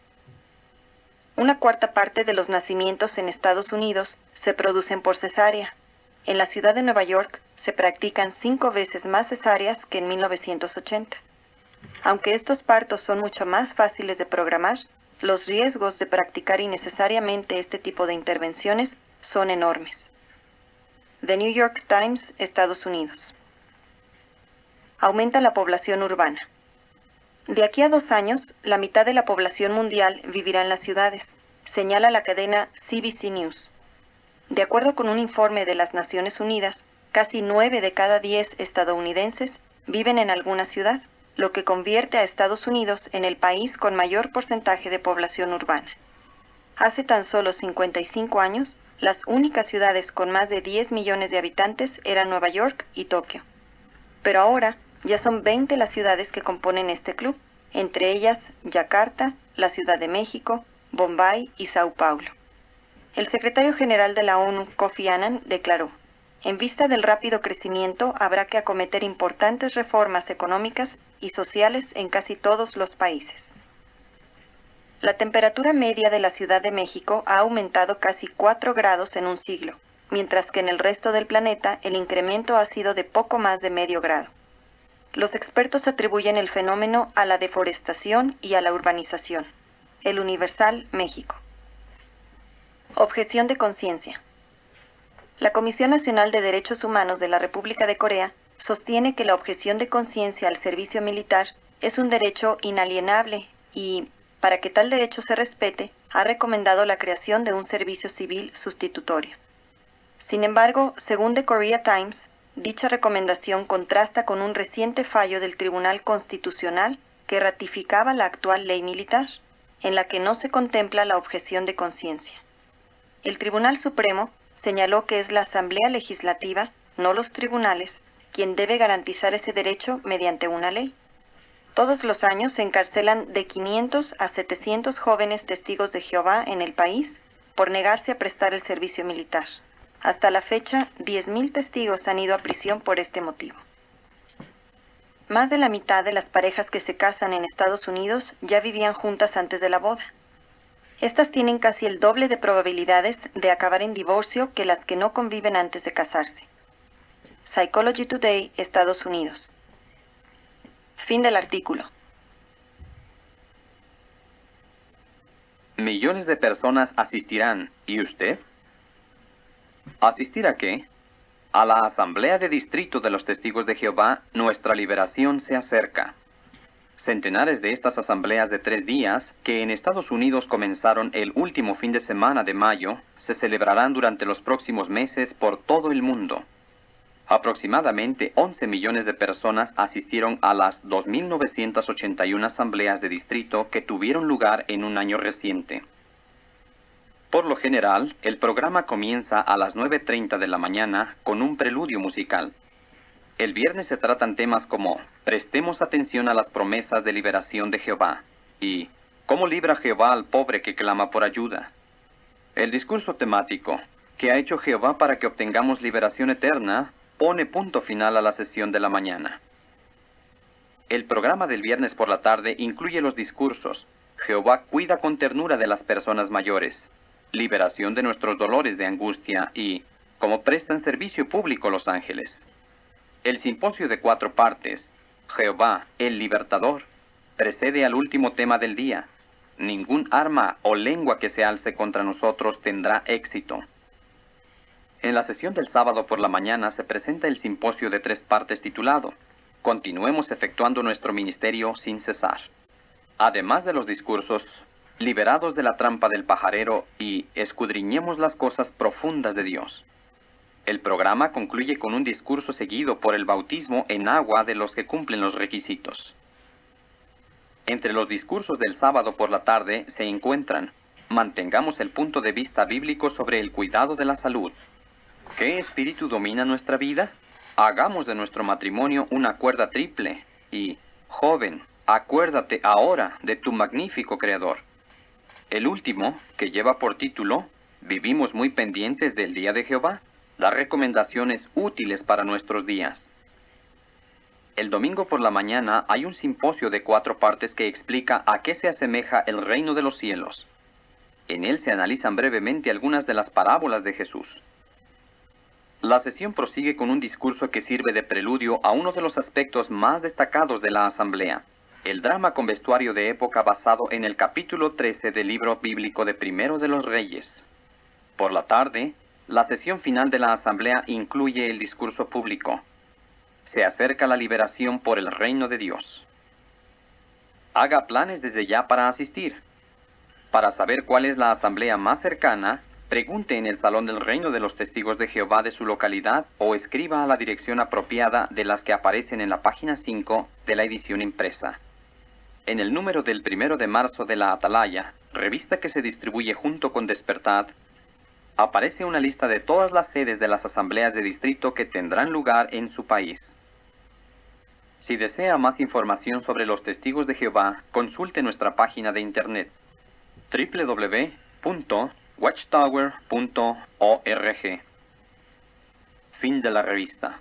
1/4 parte de los nacimientos en Estados Unidos se producen por cesárea. En la ciudad de Nueva York se practican 5 veces más cesáreas que en 1980. Aunque estos partos son mucho más fáciles de programar, los riesgos de practicar innecesariamente este tipo de intervenciones son enormes. The New York Times, Estados Unidos. Aumenta la población urbana. De aquí a 2 años, la mitad de la población mundial vivirá en las ciudades. señala la cadena CBC News. De acuerdo con un informe de las Naciones Unidas, casi 9 de cada 10 estadounidenses viven en alguna ciudad, lo que convierte a Estados Unidos en el país con mayor porcentaje de población urbana. Hace tan solo 55 años, las únicas ciudades con más de 10 millones de habitantes eran Nueva York y Tokio. Pero ahora ya son 20 las ciudades que componen este club, entre ellas Yakarta, la Ciudad de México, Bombay y Sao Paulo. El secretario general de la ONU, Kofi Annan, declaró: en vista del rápido crecimiento, habrá que acometer importantes reformas económicas y sociales en casi todos los países. La temperatura media de la Ciudad de México ha aumentado casi 4 grados en un siglo, mientras que en el resto del planeta el incremento ha sido de poco más de medio grado. Los expertos atribuyen el fenómeno a la deforestación y a la urbanización. El Universal, México. Objeción de conciencia. La Comisión Nacional de Derechos Humanos de la República de Corea sostiene que la objeción de conciencia al servicio militar es un derecho inalienable y, para que tal derecho se respete, ha recomendado la creación de un servicio civil sustitutorio. Sin embargo, según The Korea Times, dicha recomendación contrasta con un reciente fallo del Tribunal Constitucional que ratificaba la actual ley militar, en la que no se contempla la objeción de conciencia. El Tribunal Supremo señaló que es la Asamblea Legislativa, no los tribunales, quien debe garantizar ese derecho mediante una ley. Todos los años se encarcelan de 500 a 700 jóvenes testigos de Jehová en el país por negarse a prestar el servicio militar. Hasta la fecha, 10.000 testigos han ido a prisión por este motivo. Más de la mitad de las parejas que se casan en Estados Unidos ya vivían juntas antes de la boda. Estas tienen casi el doble de probabilidades de acabar en divorcio que las que no conviven antes de casarse. Psychology Today, Estados Unidos. Fin del artículo. Millones de personas asistirán. ¿Y usted? ¿Asistir a qué? A la Asamblea de Distrito de los Testigos de Jehová, nuestra liberación se acerca. Centenares de estas asambleas de 3 días, que en Estados Unidos comenzaron el último fin de semana de mayo, se celebrarán durante los próximos meses por todo el mundo. Aproximadamente 11 millones de personas asistieron a las 2.981 asambleas de distrito que tuvieron lugar en un año reciente. Por lo general, el programa comienza a las 9:30 de la mañana con un preludio musical. El viernes se tratan temas como «Prestemos atención a las promesas de liberación de Jehová» y «¿Cómo libra Jehová al pobre que clama por ayuda?». El discurso temático «¿Qué ha hecho Jehová para que obtengamos liberación eterna?» pone punto final a la sesión de la mañana. El programa del viernes por la tarde incluye los discursos «Jehová cuida con ternura de las personas mayores», «Liberación de nuestros dolores de angustia» y «Cómo prestan servicio público los ángeles». El simposio de 4 partes, Jehová, el libertador, precede al último tema del día. Ningún arma o lengua que se alce contra nosotros tendrá éxito. En la sesión del sábado por la mañana se presenta el simposio de 3 partes titulado Continuemos efectuando nuestro ministerio sin cesar. Además de los discursos, Liberados de la trampa del pajarero y Escudriñemos las cosas profundas de Dios. El programa concluye con un discurso seguido por el bautismo en agua de los que cumplen los requisitos. Entre los discursos del sábado por la tarde se encuentran Mantengamos el punto de vista bíblico sobre el cuidado de la salud. ¿Qué espíritu domina nuestra vida? Hagamos de nuestro matrimonio una cuerda triple. Y, joven, acuérdate ahora de tu magnífico Creador. El último, que lleva por título Vivimos muy pendientes del día de Jehová, da recomendaciones útiles para nuestros días. El domingo por la mañana hay un simposio de 4 partes que explica a qué se asemeja el reino de los cielos. En él se analizan brevemente algunas de las parábolas de Jesús. La sesión prosigue con un discurso que sirve de preludio a uno de los aspectos más destacados de la asamblea, el drama con vestuario de época basado en el capítulo 13 del libro bíblico de Primero de los Reyes. Por la tarde, la sesión final de la asamblea incluye el discurso público. Se acerca la liberación por el reino de Dios. Haga planes desde ya para asistir. Para saber cuál es la asamblea más cercana, pregunte en el Salón del Reino de los Testigos de Jehová de su localidad o escriba a la dirección apropiada de las que aparecen en la página 5 de la edición impresa. En el número del 1 de marzo de la Atalaya, revista que se distribuye junto con Despertad, aparece una lista de todas las sedes de las asambleas de distrito que tendrán lugar en su país. Si desea más información sobre los Testigos de Jehová, consulte nuestra página de internet www.watchtower.org. Fin de la revista.